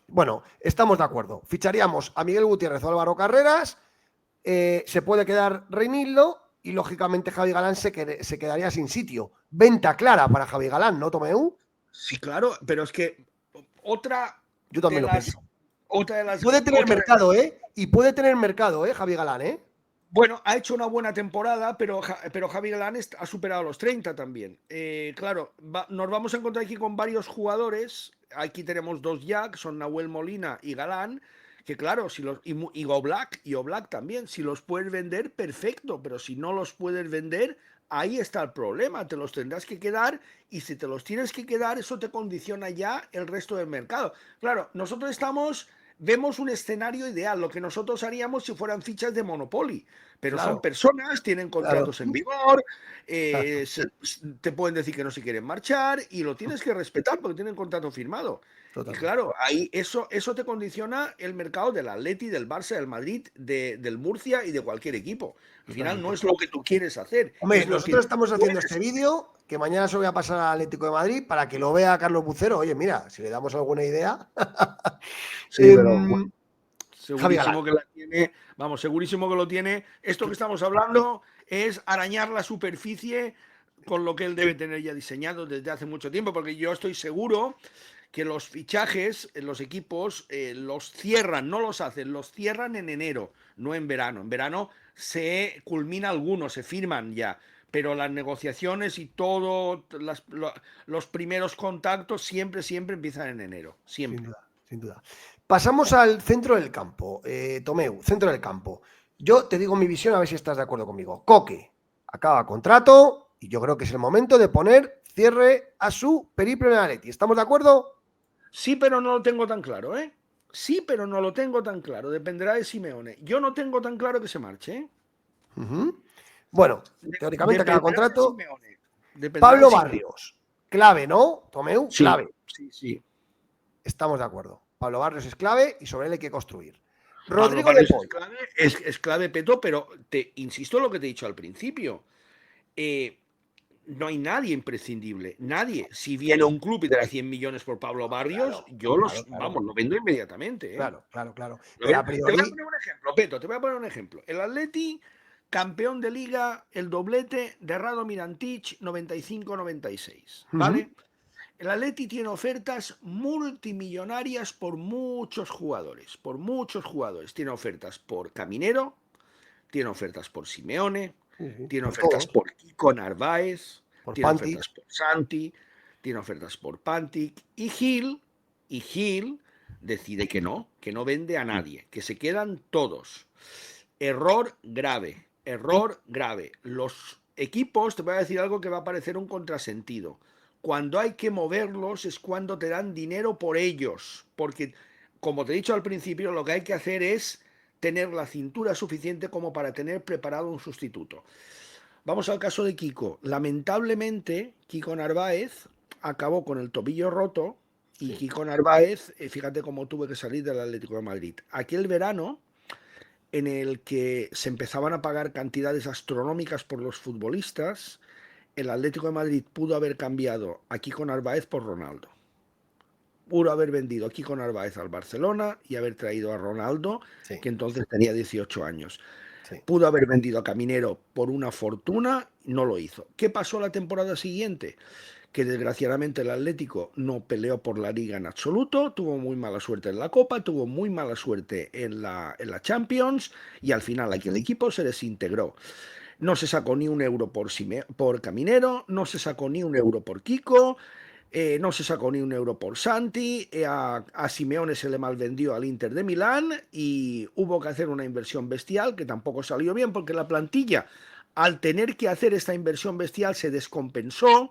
Bueno, estamos de acuerdo. Ficharíamos a Miguel Gutiérrez o Álvaro Carreras, se puede quedar Reinildo y lógicamente Javi Galán se quedaría sin sitio. Venta clara para Javi Galán, ¿no, Tomeu? sí, claro, pero es que otra Yo de también lo las, pienso. otra de las, Puede tener otra de mercado, ¿eh? Y puede tener mercado, ¿eh? Javi Galán, ¿eh? Bueno, ha hecho una buena temporada, pero Javi Galán ha superado los 30 también. Claro, nos vamos a encontrar aquí con varios jugadores. Aquí tenemos dos ya, que son Nahuel Molina y Galán, que claro, y Oblak también. Si los puedes vender, perfecto, pero si no los puedes vender, ahí está el problema. Te los tendrás que quedar y si te los tienes que quedar, eso te condiciona ya el resto del mercado. Claro, vemos un escenario ideal, lo que nosotros haríamos si fueran fichas de Monopoly, pero son Claro, personas, tienen claro. contratos en vigor, Claro, te pueden decir que no se quieren marchar y lo tienes que respetar porque tienen contrato firmado. Y totalmente. claro, ahí eso te condiciona el mercado del Atleti, del Barça, del Madrid, del Murcia y de cualquier equipo. Al final no Totalmente. es lo que tú quieres hacer, Hombre, es lo que nosotros estamos haciendo este puedes. vídeo que mañana se lo voy a pasar al Atlético de Madrid para que lo vea Carlos Bucero. Oye, mira, si le damos alguna idea. Sí, pero bueno, Javi Galán. segurísimo que la tiene, vamos, segurísimo que lo tiene. Esto que estamos hablando es arañar la superficie con lo que él debe tener ya diseñado desde hace mucho tiempo, porque yo estoy seguro que los fichajes en los equipos los cierran, no los hacen, los cierran en enero, no en verano. En verano se culmina algunos, se firman ya, pero las negociaciones y todo, los primeros contactos siempre empiezan en enero, Sin siempre. duda, sin duda. Pasamos al centro del campo. Tomeu, centro del campo. Yo te digo mi visión, a ver si estás de acuerdo conmigo. Coque acaba contrato y yo creo que es el momento de poner cierre a su periplo en el Atleti. ¿Estamos de acuerdo? Sí, pero no lo tengo tan claro, ¿eh? Sí, pero no lo tengo tan claro. Dependerá de Simeone. Yo no tengo tan claro que se marche, ¿eh? Ujú. Bueno, teóricamente acaba Dependerá de contrato. Simeone. Dependerá de Pablo Simeone. Barrios, clave, ¿no? Tomeu, Sí, clave. sí. Estamos de acuerdo. Pablo Barrios es clave y sobre él hay que construir. Pablo Rodrigo de Barrios Paul. es clave, Peto, pero te insisto en lo que te he dicho al principio. Eh, no hay nadie imprescindible, nadie. Si viene un club y te da 100 millones por Pablo Barrios, Claro, yo claro, lo vendo inmediatamente, ¿eh? claro. Lo Pero a vendo. Te voy a priori, poner un ejemplo, Peto, te voy a poner un ejemplo. El Atleti, campeón de liga, el doblete de Radomir Antic, 95-96, ujú, ¿vale? El Atleti tiene ofertas multimillonarias por muchos jugadores. Tiene ofertas por Caminero, tiene ofertas por Simeone, sí, sí, tiene por ofertas todos, por Kiko Narváez, por tiene Pantic. ofertas por Santi, tiene ofertas por Pantic y Gil decide que no vende a nadie, que se quedan todos. Error grave, error grave. Los equipos, te voy a decir algo que va a parecer un contrasentido. Cuando hay que moverlos es cuando te dan dinero por ellos, porque como te he dicho al principio, lo que hay que hacer es tener la cintura suficiente como para tener preparado un sustituto. Vamos al caso de Kiko. Lamentablemente, Kiko Narváez acabó con el tobillo roto y Sí. Kiko Narváez, fíjate cómo tuve que salir del Atlético de Madrid. Aquel verano en el que se empezaban a pagar cantidades astronómicas por los futbolistas, el Atlético de Madrid pudo haber cambiado a Kiko Narváez por Ronaldo. Pudo haber vendido a Kiko Narváez al Barcelona y haber traído a Ronaldo, Sí, que entonces tenía 18 años. sí. Pudo haber vendido a Caminero por una fortuna, no lo hizo. ¿Qué pasó la temporada siguiente? Que desgraciadamente el Atlético no peleó por la liga en absoluto, tuvo muy mala suerte en la Copa, tuvo muy mala suerte en la Champions y al final aquí el equipo se desintegró. No se sacó ni un euro por Caminero, no se sacó ni un euro por Kiko, no se sacó ni un euro por Santi, a Simeone se le malvendió al Inter de Milán y hubo que hacer una inversión bestial que tampoco salió bien porque la plantilla, al tener que hacer esta inversión bestial, se descompensó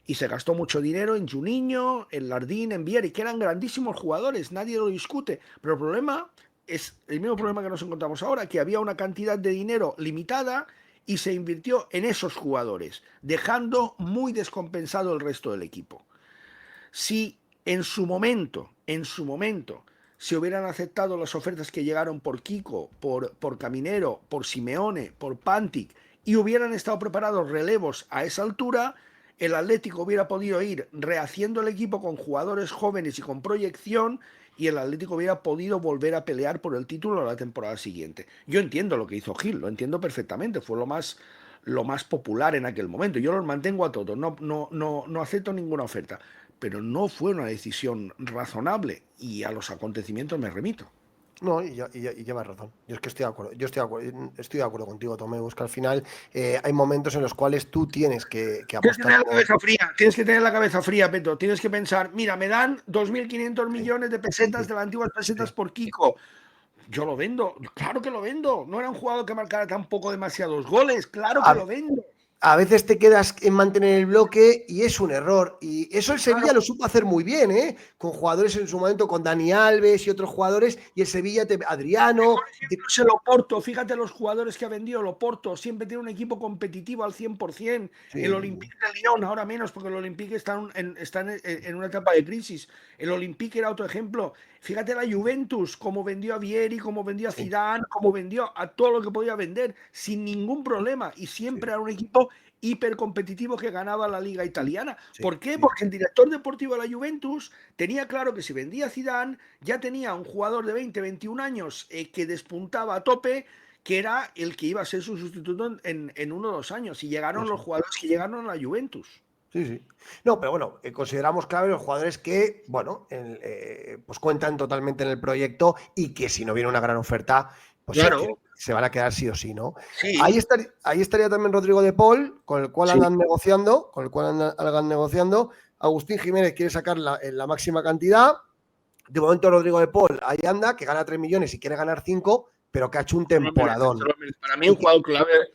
y se gastó mucho dinero en Juninho, en Lardín, en Vieri, que eran grandísimos jugadores, nadie lo discute, pero el problema es el mismo problema que nos encontramos ahora, que había una cantidad de dinero limitada y se invirtió en esos jugadores, dejando muy descompensado el resto del equipo. Si en su momento, se hubieran aceptado las ofertas que llegaron por Kiko, por Caminero, por Simeone, por Pantic, y hubieran estado preparados relevos a esa altura, el Atlético hubiera podido ir rehaciendo el equipo con jugadores jóvenes y con proyección, y el Atlético hubiera podido volver a pelear por el título la temporada siguiente. Yo entiendo lo que hizo Gil, lo entiendo perfectamente, fue lo más popular en aquel momento. Yo los mantengo a todos, no acepto ninguna oferta, pero no fue una decisión razonable y a los acontecimientos me remito. No, y llevas razón. Yo es que estoy de acuerdo. Estoy de acuerdo contigo, Tomeu. Es que al final hay momentos en los cuales tú tienes que Tienes que apostar tener la por. cabeza fría, tienes que tener la cabeza fría, Peto. Tienes que pensar, mira, me dan 2.500 Sí, millones de pesetas sí, de las antiguas pesetas sí. por Kiko. Yo lo vendo, claro que lo vendo. No era un jugador que marcara tampoco demasiados goles, claro que A, lo vendo. a veces te quedas en mantener el bloque y es un error. Y eso el Claro. Sevilla lo supo hacer muy bien, ¿eh? Con jugadores en su momento, con Dani Alves y otros jugadores, y el Sevilla, Adriano. Mejor ejemplo es el Oporto. Fíjate los jugadores que ha vendido el Oporto. Siempre tiene un equipo competitivo al 100%. El Sí, Olympique de Lyon, ahora menos, porque el Olympique está en una etapa de crisis. El Olympique era otro ejemplo. Fíjate la Juventus, cómo vendió a Vieri, cómo vendió a sí, Zidane, cómo vendió a todo lo que podía vender, sin ningún problema. Y siempre sí, era un equipo hipercompetitivo que ganaba la liga italiana. sí, ¿Por qué? sí, Porque el director deportivo de la Juventus tenía claro que si vendía a Zidane, ya tenía un jugador de 20, 21 años que despuntaba a tope, que era el que iba a ser su sustituto en 1 o 2 años. Y sí, llegaron los sí. jugadores que llegaron a la Juventus. Sí, sí. No, pero bueno, consideramos clave los jugadores que, bueno, pues cuentan totalmente en el proyecto y que si no viene una gran oferta, pues Claro, se van a quedar sí o sí, ¿no? sí, Ahí estaría también Rodrigo de Paul, con el cual sí. andan negociando. Agustín Jiménez quiere sacar la máxima cantidad. De momento Rodrigo de Paul ahí anda, que gana 3 millones y quiere ganar 5, pero que ha hecho un Se lo merece, se temporadón. lo merece. Para mí, un Y que, jugador clave, el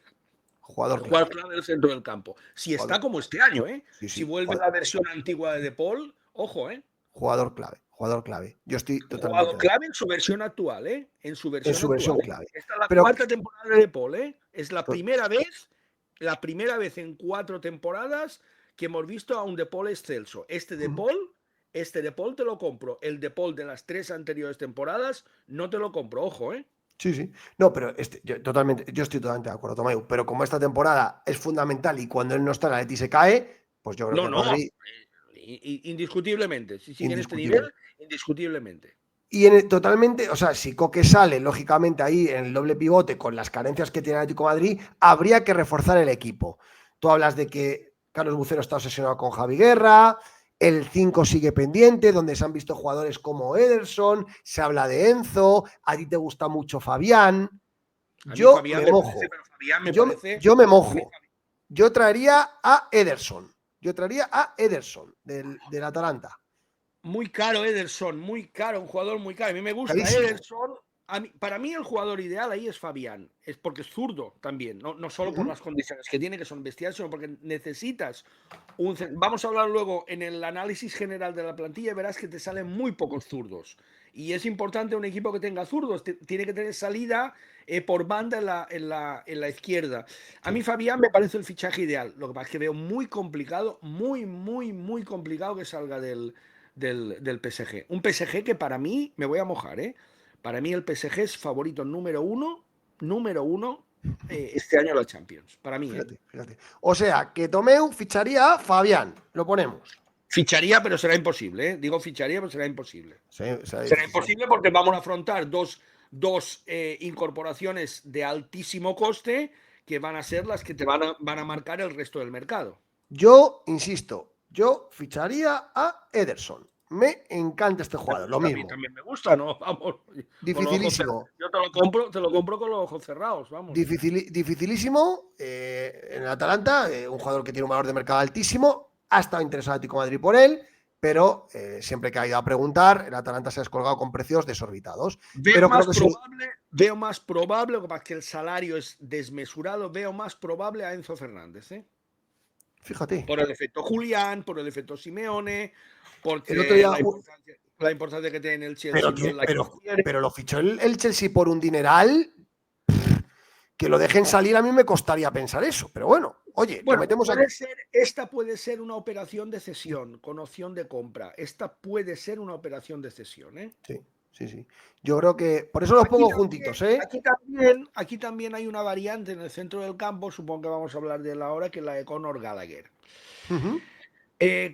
jugador jugador clave, clave del centro del campo. Si jugador, está como este año, ¿eh? sí, Si sí, vuelve la versión antigua de Paul, ojo, ¿eh? jugador clave, jugador clave. Yo estoy Jugador totalmente de clave acuerdo. en su versión actual, ¿eh? En su En versión su actual, versión ¿eh? clave. Esta es la Pero cuarta temporada de Paul, ¿eh? Es la primera vez en 4 temporadas que hemos visto a un De Paul excelso. Este De Paul te lo compro. El De Paul de las 3 anteriores temporadas no te lo compro, ojo, ¿eh? Sí, sí. No, pero yo estoy totalmente de acuerdo, Tomeu. Pero como esta temporada es fundamental y cuando él no está, el Atleti se cae, pues yo creo que No, el no, Madrid, indiscutiblemente. Si sigue en este indiscutible. nivel, indiscutiblemente. Y totalmente, o sea, si Coque sale, lógicamente, ahí en el doble pivote, con las carencias que tiene el Atlético de Madrid, habría que reforzar el equipo. Tú hablas de que Carlos Bucero está obsesionado con Javi Guerra, el 5 sigue pendiente, donde se han visto jugadores como Ederson, se habla de Enzo, a ti te gusta mucho Fabián. A mí Yo Fabián me me parece, mojo, pero Fabián me yo, parece. yo me A mí mojo. Yo traería a Ederson, del Atalanta. muy caro Ederson, muy caro, un jugador muy caro. A mí me gusta Carísimo. Ederson. Para mí el jugador ideal ahí es Fabián, es porque es zurdo también, no solo por Ujú. las condiciones que tiene, que son bestiales, sino porque necesitas Vamos a hablar luego en el análisis general de la plantilla y verás que te salen muy pocos zurdos. Y es importante un equipo que tenga zurdos, tiene que tener salida por banda en la izquierda. A Sí. mí Fabián me parece el fichaje ideal, lo que pasa es que veo muy complicado, muy complicado que salga del PSG. Un PSG que para mí, me voy a mojar, ¿eh? Para mí el PSG es favorito número uno este año a la Champions. Para mí, ¿eh? Fíjate, fíjate. O sea, que Tomeu ficharía a Fabián. Lo ponemos. Ficharía, pero será imposible, ¿eh? Digo ficharía, pero será imposible. Sí, será Será difícil. imposible porque vamos a afrontar dos incorporaciones de altísimo coste que van a ser las que te van a marcar el resto del mercado. Yo, insisto, yo ficharía a Ederson. Me encanta este jugador. Lo A mí mismo. también me gusta, ¿no? Vamos, con los ojos cerrados. Dificilísimo. Yo te lo compro con los ojos cerrados, vamos. Dificilísimo. En el Atalanta, un jugador que tiene un valor de mercado altísimo. Ha estado interesado el Atlético de Madrid por él, pero siempre que ha ido a preguntar, el Atalanta se ha descolgado con precios desorbitados. Veo Pero creo más que sí. probable, lo que pasa es que el salario es desmesurado, veo más probable a Enzo Fernández, ¿eh? Fíjate. Por el efecto Julián, por el efecto Simeone, El otro porque día, la importancia que tiene el pero, Chelsea en la que quiere. pero lo fichó el Chelsea por un dineral. Que lo dejen salir a mí me costaría pensar eso, pero bueno, oye, lo Bueno, metemos aquí. esta puede ser una operación de cesión con opción de compra. Esta puede ser una operación de cesión, ¿eh? Sí, sí, sí. Yo creo que por eso los Aquí pongo también, juntitos, ¿eh? aquí también hay una variante en el centro del campo, supongo que vamos a hablar de la ahora, que es la de Conor Gallagher. Ujú.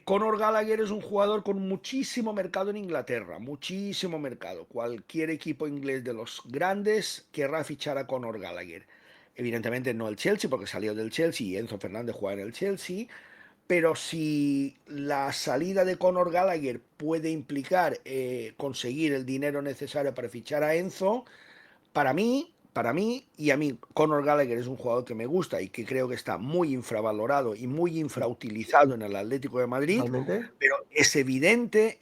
Conor Gallagher es un jugador con muchísimo mercado en Inglaterra, muchísimo mercado. Cualquier equipo inglés de los grandes querrá fichar a Conor Gallagher. Evidentemente no el Chelsea, porque salió del Chelsea y Enzo Fernández juega en el Chelsea, pero si la salida de Conor Gallagher puede implicar conseguir el dinero necesario para fichar a Enzo, para mí y a mí, Conor Gallagher es un jugador que me gusta y que creo que está muy infravalorado y muy infrautilizado en el Atlético de Madrid, Totalmente. pero es evidente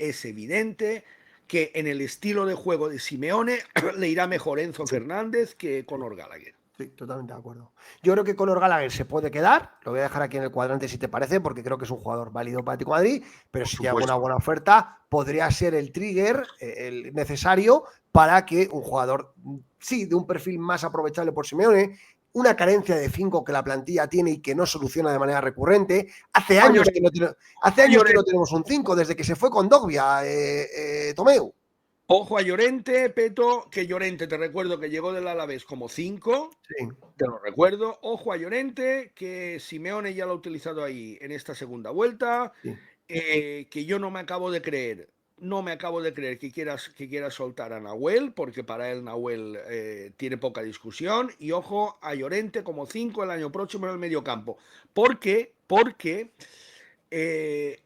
que en el estilo de juego de Simeone le irá mejor Enzo Sí, Fernández que sí, Conor Gallagher. sí, totalmente de acuerdo. Yo creo que Conor Gallagher se puede quedar, lo voy a dejar aquí en el cuadrante si te parece, porque creo que es un jugador válido para Atlético de Madrid, pero Por si llega una supuesto. buena oferta, podría ser el trigger el necesario para que un jugador, sí, de un perfil más aprovechable por Simeone, una carencia de 5 que la plantilla tiene y que no soluciona de manera recurrente. Hace Ojo a años Llorente, hace ojo a años que no Llorente, tenemos un 5 desde que se fue con Dogbia, Tomeu. ojo a Llorente, Peto, que Llorente, te recuerdo que llegó del Alavés como 5. Sí, Te lo recuerdo. Ojo a Llorente, que Simeone ya lo ha utilizado ahí en esta segunda vuelta. sí. Que yo no me acabo de creer. No me acabo de creer que quieras soltar a Nahuel, porque para él Nahuel tiene poca discusión. Y ojo a Llorente como 5 el año próximo en el mediocampo. Porque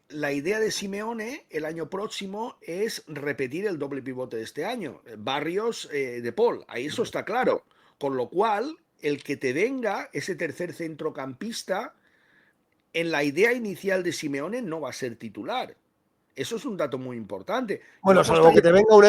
la idea de Simeone el año próximo es repetir el doble pivote de este año. Barrios de Paul, ahí eso está claro. Con lo cual, el que te venga ese tercer centrocampista, en la idea inicial de Simeone no va a ser titular. Eso es un dato muy importante. Yo Bueno, salvo que apostaría. te venga un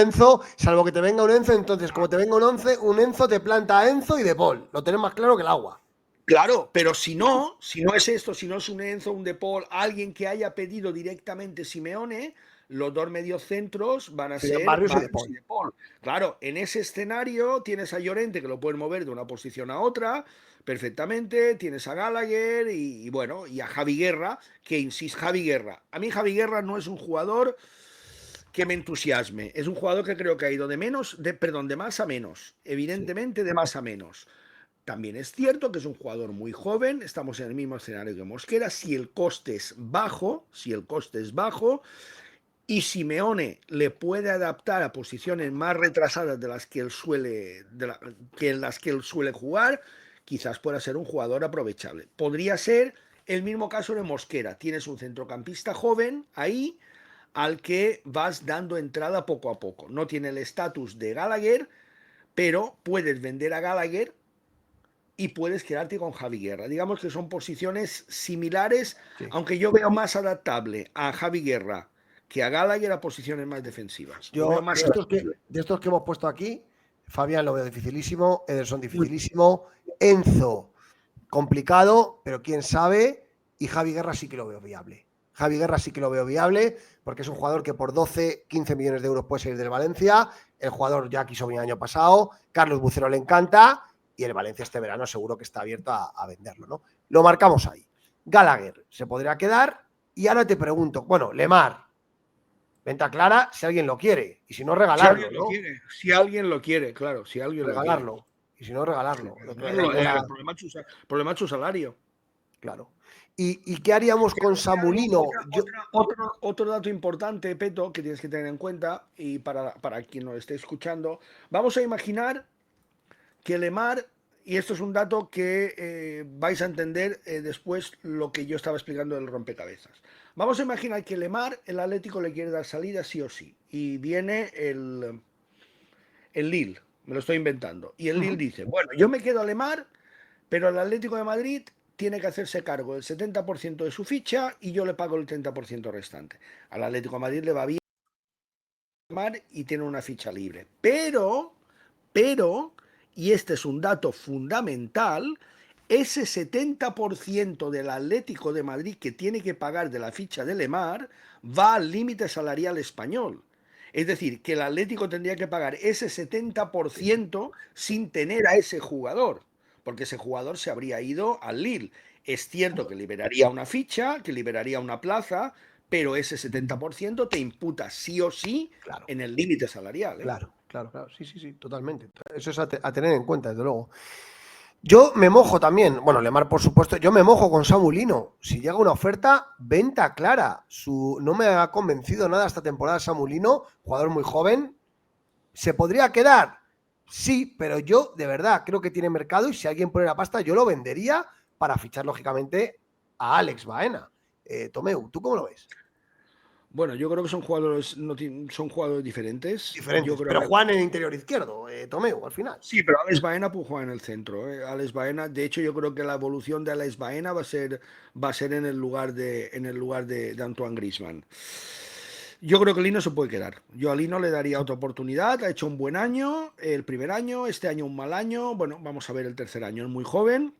Enzo, entonces como te venga un Enzo te planta a Enzo y De Paul. Lo tenés más claro que el agua. Claro, pero si no es esto, si no es un Enzo, un De Paul, alguien que haya pedido directamente Simeone, los dos mediocentros van a Serían ser Barrios y De Barrios y Paul. De Paul. Claro, en ese escenario tienes a Llorente que lo pueden mover de una posición a otra perfectamente, tienes a Gallagher y bueno, y a Javi Guerra, que insiste, Javi Guerra. A mí Javi Guerra no es un jugador que me entusiasme. Es un jugador que creo que ha ido de más a menos. Evidentemente de más a menos. También es cierto que es un jugador muy joven, estamos en el mismo escenario que Mosquera, si el coste es bajo, y Simeone le puede adaptar a posiciones más retrasadas de las que él suele, en las que él suele jugar, quizás pueda ser un jugador aprovechable. Podría ser el mismo caso de Mosquera. Tienes un centrocampista joven ahí al que vas dando entrada poco a poco. No tiene el estatus de Gallagher, pero puedes vender a Gallagher y puedes quedarte con Javi Guerra. Digamos que son posiciones similares, Sí. aunque yo veo más adaptable a Javi Guerra que a Gallagher a posiciones más defensivas. Lo Yo, veo más de estos que hemos puesto aquí, Fabián lo veo dificilísimo, Ederson dificilísimo, Enzo complicado, pero quién sabe, y Javi Guerra sí que lo veo viable. Javi Guerra sí que lo veo viable, porque es un jugador que por 12, 15 millones de euros puede salir del Valencia. El jugador ya quiso venir el año pasado, Carlos Bucero le encanta, y el Valencia este verano seguro que está abierto a venderlo, ¿no? Lo marcamos ahí. Gallagher se podría quedar, y ahora te pregunto, bueno, Lemar, venta clara si alguien lo quiere, y si no, regalarlo, ¿no? Si alguien lo quiere, claro, si alguien Regalarlo, lo quiere. y si no, regalarlo. El problema es su salario. Claro. ¿Y qué haríamos con Samulino? Otro dato importante, Peto, que tienes que tener en cuenta, y para quien nos esté escuchando, vamos a imaginar que Lemar, y esto es un dato que vais a entender después lo que yo estaba explicando del rompecabezas. Vamos a imaginar que Lemar, el Atlético le quiere dar salida sí o sí, y viene el Lille, me lo estoy inventando, y el Lille dice, bueno, yo me quedo a Lemar, pero el Atlético de Madrid tiene que hacerse cargo del 70% de su ficha y yo le pago el 30% restante. Al Atlético de Madrid le va bien y tiene una ficha libre. Pero, y este es un dato fundamental, ese 70% del Atlético de Madrid que tiene que pagar de la ficha de Lemar va al límite salarial español. Es decir, que el Atlético tendría que pagar ese 70% sin tener a ese jugador, porque ese jugador se habría ido al Lille. Es cierto que liberaría una ficha, que liberaría una plaza, pero ese 70% te imputa sí o sí Claro, en el límite salarial. claro. Sí, totalmente. Eso es a tener en cuenta, desde luego. Yo me mojo también, bueno, Lemar por supuesto, yo me mojo con Samulino. Si llega una oferta, venta clara. No me ha convencido nada esta temporada Samulino, jugador muy joven. ¿Se podría quedar? Sí, pero yo de verdad creo que tiene mercado y si alguien pone la pasta, yo lo vendería para fichar lógicamente a Alex Baena. Tomeu, ¿tú cómo lo ves? Bueno, yo creo que son jugadores diferentes. Yo Diferentes, creo pero que juegan en el interior izquierdo, Tomeu, al final. sí, pero Alex Baena puede jugar en el centro. Alex Baena, de hecho, yo creo que la evolución de Alex Baena va a ser en el lugar de Antoine Griezmann. Yo creo que Lino se puede quedar. Yo a Lino le daría otra oportunidad. Ha hecho un buen año, el primer año, este año un mal año. Bueno, vamos a ver el tercer año. Es muy joven,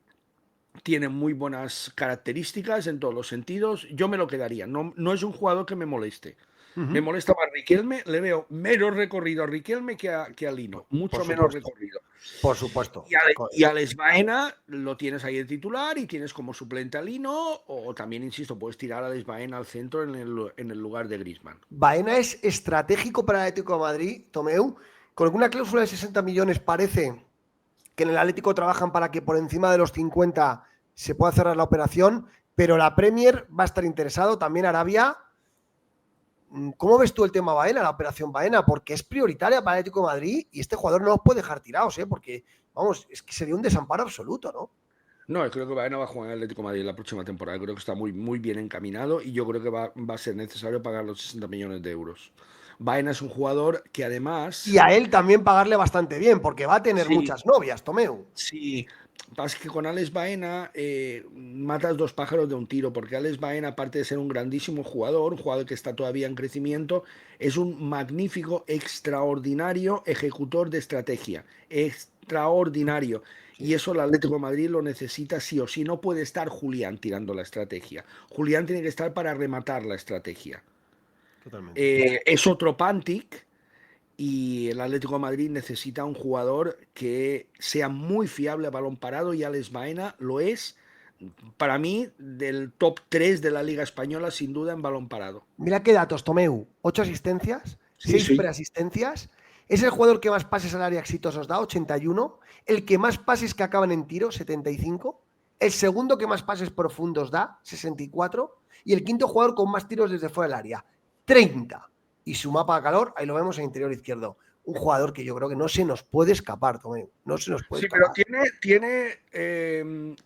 tiene muy buenas características en todos los sentidos. Yo me lo quedaría. No, no es un jugador que me moleste. Me molesta más Riquelme, le veo menos recorrido a Riquelme que a Lino, mucho menos recorrido. Por supuesto. Y Alex Baena lo tienes ahí de titular y tienes como suplente a Lino, o también, insisto, puedes tirar a Alex Baena al centro en el lugar de Griezmann. Baena es estratégico para el Atlético de Madrid, Tomeu. Con alguna cláusula de 60 millones parece que en el Atlético trabajan para que por encima de los 50 se pueda cerrar la operación, pero la Premier va a estar interesado, también Arabia. ¿Cómo ves tú el tema Baena, la operación Baena? Porque es prioritaria para el Atlético de Madrid y este jugador no los puede dejar tirados, porque, vamos, es que sería un desamparo absoluto, ¿no? No, creo que Baena va a jugar en el Atlético de Madrid la próxima temporada. Creo que está muy, muy bien encaminado y yo creo que va a ser necesario pagar los 60 millones de euros. Baena es un jugador que además... Y a él también pagarle bastante bien, porque va a tener Sí, muchas novias, Tomeu. sí, pasa que con Alex Baena matas dos pájaros de un tiro, porque Alex Baena, aparte de ser un grandísimo jugador, un jugador que está todavía en crecimiento, es un magnífico, extraordinario ejecutor de estrategia. Extraordinario. Y eso el Atlético de Madrid lo necesita sí o sí. No puede estar Julián tirando la estrategia. Julián tiene que estar para rematar la estrategia. Totalmente. Es otro Pantic. Y el Atlético de Madrid necesita un jugador que sea muy fiable a balón parado y Alex Baena lo es, para mí, del top 3 de la Liga Española, sin duda, en balón parado. Mira qué datos, Tomeu. 8 asistencias, 6 superasistencias. Es el jugador que más pases al área exitosos da, 81. El que más pases que acaban en tiro, 75. El segundo que más pases profundos da, 64. Y el quinto jugador con más tiros desde fuera del área, 30. Y su mapa de calor, ahí lo vemos en interior izquierdo. Un jugador que yo creo que no se nos puede escapar, Tomeu. No se nos puede escapar. Pero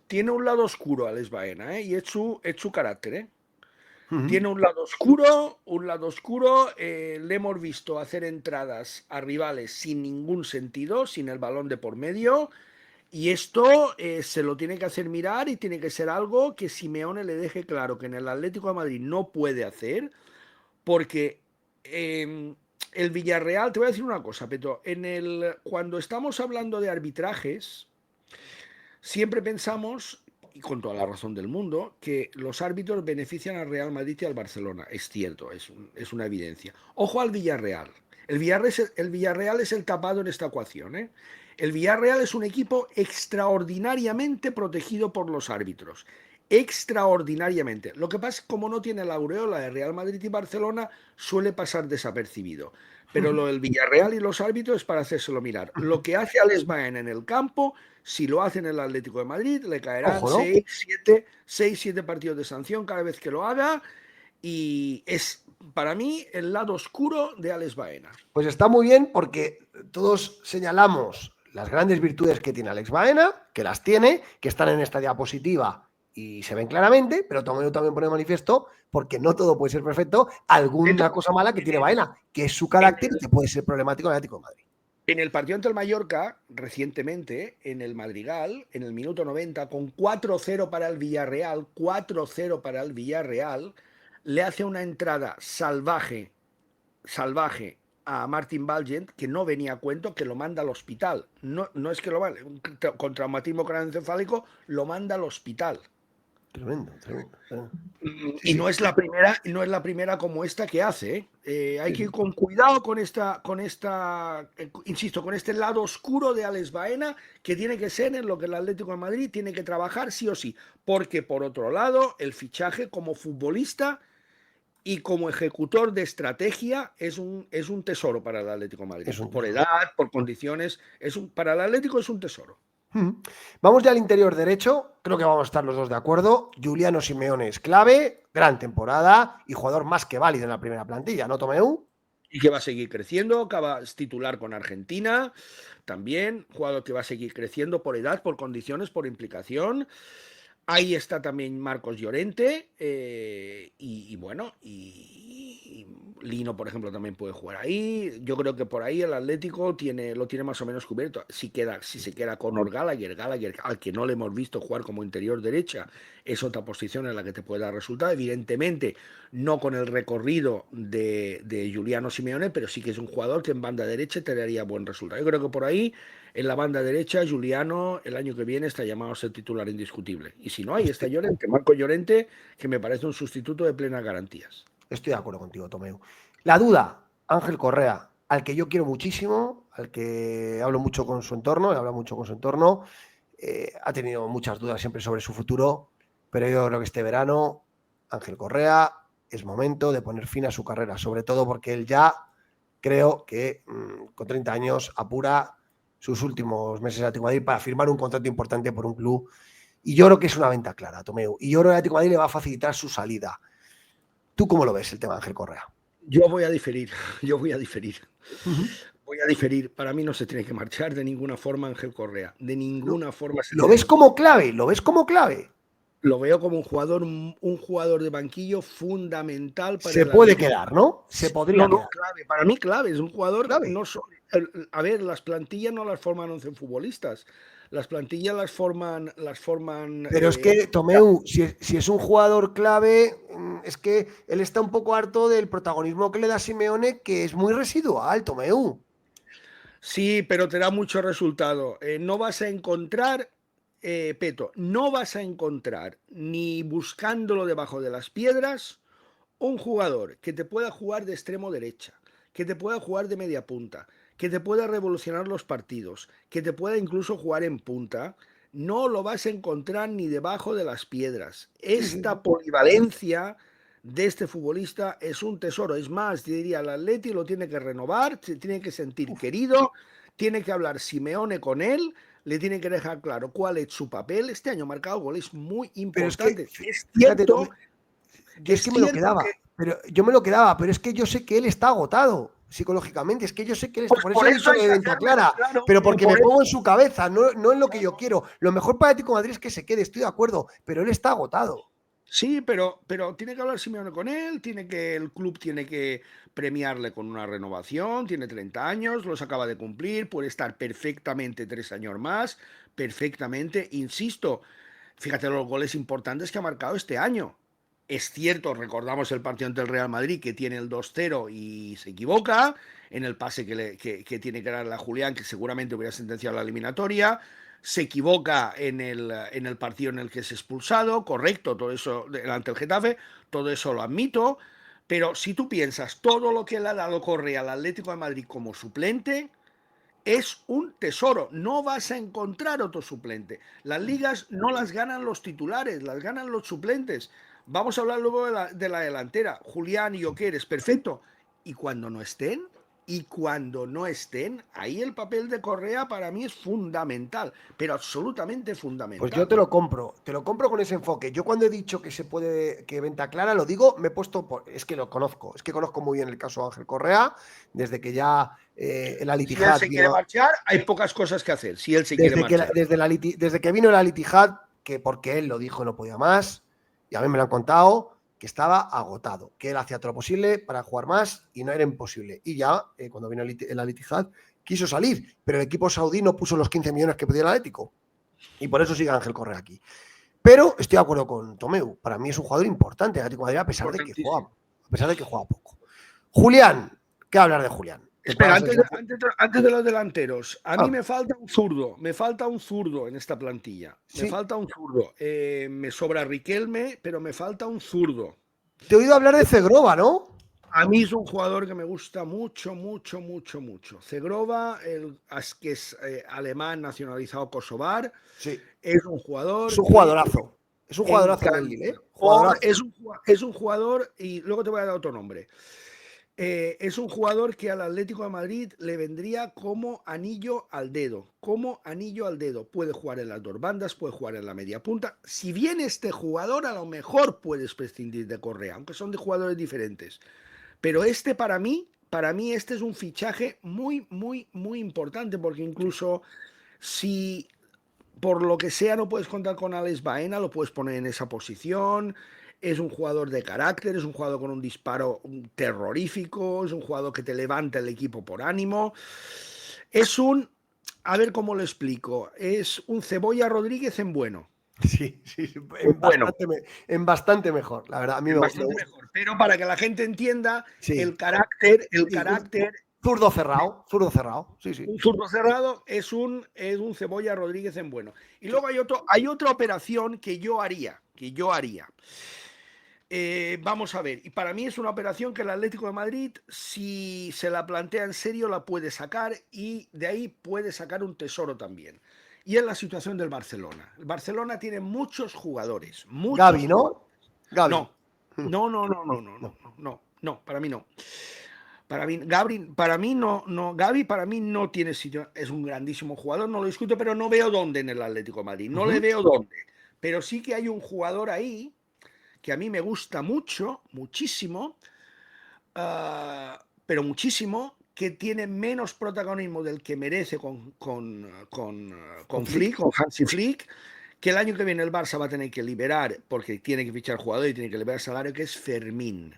tiene un lado oscuro Alex Baena, y es su carácter. Tiene un lado oscuro, le hemos visto hacer entradas a rivales sin ningún sentido, sin el balón de por medio, y esto se lo tiene que hacer mirar y tiene que ser algo que Simeone le deje claro que en el Atlético de Madrid no puede hacer, porque el Villarreal, te voy a decir una cosa, Peto, cuando estamos hablando de arbitrajes, siempre pensamos, y con toda la razón del mundo, que los árbitros benefician al Real Madrid y al Barcelona. Es cierto, es una evidencia. Ojo al Villarreal. El Villarreal es el tapado en esta ecuación. El Villarreal es un equipo extraordinariamente protegido por los árbitros. Extraordinariamente. Lo que pasa es que como no tiene la aureola de Real Madrid y Barcelona, suele pasar desapercibido. Pero lo del Villarreal y los árbitros es para hacérselo mirar. Lo que hace Alex Baena en el campo, si lo hace en el Atlético de Madrid, le caerán 6, 7 partidos de sanción cada vez que lo haga. Y es, para mí, el lado oscuro de Alex Baena. Pues está muy bien porque todos señalamos las grandes virtudes que tiene Alex Baena, que las tiene, que están en esta diapositiva y se ven claramente, pero Tomeu también pone de manifiesto, porque no todo puede ser perfecto, alguna cosa mala que tiene Baena, que es su carácter y que puede ser problemático en el Atlético de Madrid. En el partido ante el Mallorca, recientemente, en el Madrigal, en el minuto 90, con 4-0 para el Villarreal, le hace una entrada salvaje a Martin Valgent, que no venía a cuento, que lo manda al hospital. No es que lo mande, con traumatismo craneoencefálico, lo manda al hospital. Tremendo. Y no es la primera como esta que hace. Hay que ir con cuidado con esta, insisto, con este lado oscuro de Alex Baena, que tiene que ser en lo que el Atlético de Madrid tiene que trabajar sí o sí. Porque por otro lado, el fichaje como futbolista y como ejecutor de estrategia es un tesoro para el Atlético de Madrid. Por edad, por condiciones, para el Atlético es un tesoro. Vamos ya al interior derecho, creo que vamos a estar los dos de acuerdo. Giuliano Simeone es clave, gran temporada y jugador más que válido en la primera plantilla, ¿no, Tomeu? Y que va a seguir creciendo, acaba titular con Argentina, también, jugador que va a seguir creciendo por edad, por condiciones, por implicación. Ahí está también Marcos Llorente, y Lino, por ejemplo, también puede jugar ahí. Yo creo que por ahí el Atlético lo tiene más o menos cubierto. Si se queda con Gallagher, al que no le hemos visto jugar como interior derecha, es otra posición en la que te puede dar resultado. Evidentemente, no con el recorrido de Giuliano Simeone, pero sí que es un jugador que en banda derecha te daría buen resultado. Yo creo que por ahí, en la banda derecha, Giuliano el año que viene está llamado a ser titular indiscutible. Y si no, ahí está Llorente, Marco Llorente, que me parece un sustituto de plenas garantías. Estoy de acuerdo contigo, Tomeu. La duda, Ángel Correa, al que yo quiero muchísimo, al que hablo mucho con su entorno, ha tenido muchas dudas siempre sobre su futuro, pero yo creo que este verano, Ángel Correa, es momento de poner fin a su carrera, sobre todo porque él ya creo que con 30 años apura sus últimos meses en Atlético de Madrid para firmar un contrato importante por un club, y yo creo que es una venta clara, Tomeu, y yo creo que el Atlético de Madrid le va a facilitar su salida. ¿Tú cómo lo ves el tema de Ángel Correa? Yo voy a diferir. Voy a diferir. Para mí no se tiene que marchar de ninguna forma Ángel Correa. De ninguna forma. ¿Lo ves como clave? Lo veo como un jugador de banquillo fundamental para se puede quedar, ¿no? Se podría quedar. Clave. Para mí clave. Es un jugador clave. A ver, las plantillas no las forman 11 futbolistas. Las plantillas las forman. Pero es que, Tomeu, si es un jugador clave, es que él está un poco harto del protagonismo que le da Simeone, que es muy residual, Tomeu. Sí, pero te da mucho resultado. No vas a encontrar, Peto, no vas a encontrar ni buscándolo debajo de las piedras un jugador que te pueda jugar de extremo derecha, que te pueda jugar de media punta, que te pueda revolucionar los partidos, que te pueda incluso jugar en punta. No lo vas a encontrar ni debajo de las piedras. Esta polivalencia de este futbolista es un tesoro. Es más, diría, el Atleti lo tiene que renovar, se tiene que sentir querido, tiene que hablar Simeone con él, le tiene que dejar claro cuál es su papel. Este año ha marcado goles muy Pero es que, importantes. Es fíjate, cierto, yo es que me lo quedaba, pero yo me lo quedaba, pero es que yo sé que él está agotado psicológicamente, es que yo sé que él está, pues por eso por he eso dicho lo hay de que venta hacérmelo clara, claro, pero porque por me eso- pongo en su cabeza, no en lo que yo quiero. Lo mejor para Atlético de Madrid es que se quede, estoy de acuerdo, pero él está agotado. Sí, pero tiene que hablar Simeone con él, el club tiene que premiarle con una renovación, tiene 30 años, los acaba de cumplir, puede estar perfectamente 3 años más, perfectamente, insisto, fíjate los goles importantes que ha marcado este año. Es cierto, recordamos el partido ante el Real Madrid que tiene el 2-0 y se equivoca en el pase que tiene que darle a Julián, que seguramente hubiera sentenciado la eliminatoria. Se equivoca en el partido en el que es expulsado, correcto, todo eso ante el Getafe, todo eso lo admito. Pero si tú piensas todo lo que le ha dado Correa al Atlético de Madrid como suplente, es un tesoro. No vas a encontrar otro suplente. Las ligas no las ganan los titulares, las ganan los suplentes. Vamos a hablar luego de la delantera. Julián y Oqueres, perfecto. Y cuando no estén, ahí el papel de Correa para mí es fundamental, pero absolutamente Pues yo fundamental. te lo compro con ese enfoque. Yo cuando he dicho que se puede, que venta clara, lo digo, me he puesto, es que lo conozco, es que conozco muy bien el caso de Ángel Correa, desde que ya el Al Si él Ittihad se quiere vino, marchar, hay pocas cosas que hacer. Si él se quiere marchar. desde que vino el Al Ittihad, que porque él lo dijo no podía más, y a mí me lo han contado, que estaba agotado, que él hacía todo lo posible para jugar más y no era imposible. Y ya, cuando vino el Al Ittihad, quiso salir, pero el equipo saudí no puso los 15 millones que pedía el Atlético. Y por eso sigue Ángel Correa aquí. Pero estoy de acuerdo con Tomeu. Para mí es un jugador importante, Atlético de Madrid, Importantísimo. a pesar de que juega poco. Julián, ¿qué hablar de Julián? Espera, antes de los delanteros, a mí Ah, me falta un zurdo en esta plantilla, me sí. falta un zurdo. Me sobra Riquelme, pero me falta un zurdo. Te he oído hablar de Cegrova, ¿no? A mí es un jugador que me gusta mucho, mucho, mucho, mucho. Cegrova, que es alemán nacionalizado kosovar, Sí. es un Es jugador un que jugadorazo. Es un jugadorazo en el Lille, encanta. ¿eh? Jugadorazo. Es un jugador, y luego te voy a dar otro nombre. Es un jugador que al Atlético de Madrid le vendría como anillo al dedo, como anillo al dedo. Puede jugar en las dos bandas, puede jugar en la media punta. Si viene este jugador, a lo mejor puedes prescindir de Correa, aunque son de jugadores diferentes. Pero este para mí este es un fichaje muy, muy, muy importante, porque incluso si por lo que sea no puedes contar con Alex Baena, lo puedes poner en esa posición. Es un jugador de carácter, es un jugador con un disparo terrorífico, es un jugador que te levanta el equipo por ánimo. Es un, a ver cómo lo explico, es un Cebolla Rodríguez en bueno. Sí, sí, En bueno, en bastante mejor. La verdad, a mí en me bastante gusta. mejor. Pero para que la gente entienda Sí, el sí, carácter zurdo cerrado, zurdo cerrado. Sí, sí. un zurdo cerrado es un Cebolla Rodríguez en bueno. Y luego hay otra operación que yo haría, vamos a ver, y para mí es una operación que el Atlético de Madrid, si se la plantea en serio, la puede sacar y de ahí puede sacar un tesoro también. Y es la situación del Barcelona. El Barcelona tiene muchos jugadores, muchos Gavi, jugadores. ¿no? Gavi. No, no, no, no, no, no, no, no, no, no, para mí no. Gavi para mí no tiene sitio, es un grandísimo jugador, no lo discuto, pero no veo dónde en el Atlético de Madrid, no le veo dónde. Pero sí que hay un jugador ahí que a mí me gusta mucho, muchísimo, pero muchísimo, que tiene menos protagonismo del que merece con Flick, con Hansi Flick, que el año que viene el Barça va a tener que liberar, porque tiene que fichar jugador y tiene que liberar salario, que es Fermín.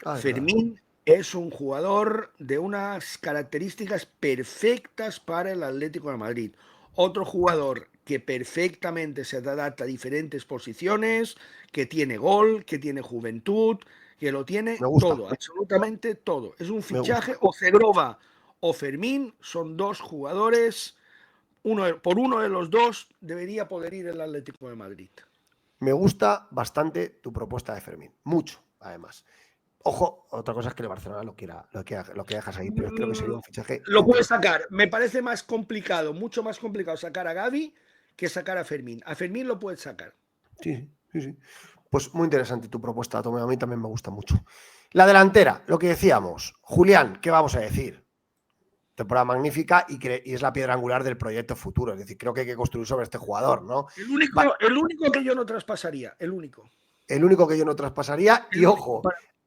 Ah, es verdad. Fermín es un jugador de unas características perfectas para el Atlético de Madrid. Otro jugador que perfectamente se adapta a diferentes posiciones, que tiene gol, que tiene juventud, que lo tiene Me gusta, todo, absolutamente todo. Es un me fichaje, gusta. o Cegrova o Fermín son dos jugadores, por uno de los dos debería poder ir el Atlético de Madrid. Me gusta bastante tu propuesta de Fermín. Mucho, además. Ojo, otra cosa es que el Barcelona lo que dejas ahí, pero creo que sería un fichaje Lo puede interesante. sacar. Me parece más complicado, mucho más complicado sacar a Gavi que sacar a Fermín. A Fermín lo puedes sacar. Sí, sí, sí. Pues muy interesante tu propuesta, Tomeo. A mí también me gusta mucho. La delantera, lo que decíamos. Julián, ¿qué vamos a decir? Temporada magnífica y es la piedra angular del proyecto futuro. Es decir, creo que hay que construir sobre este jugador, ¿no? El único que yo no traspasaría, el único. El único que yo no traspasaría. Y ojo,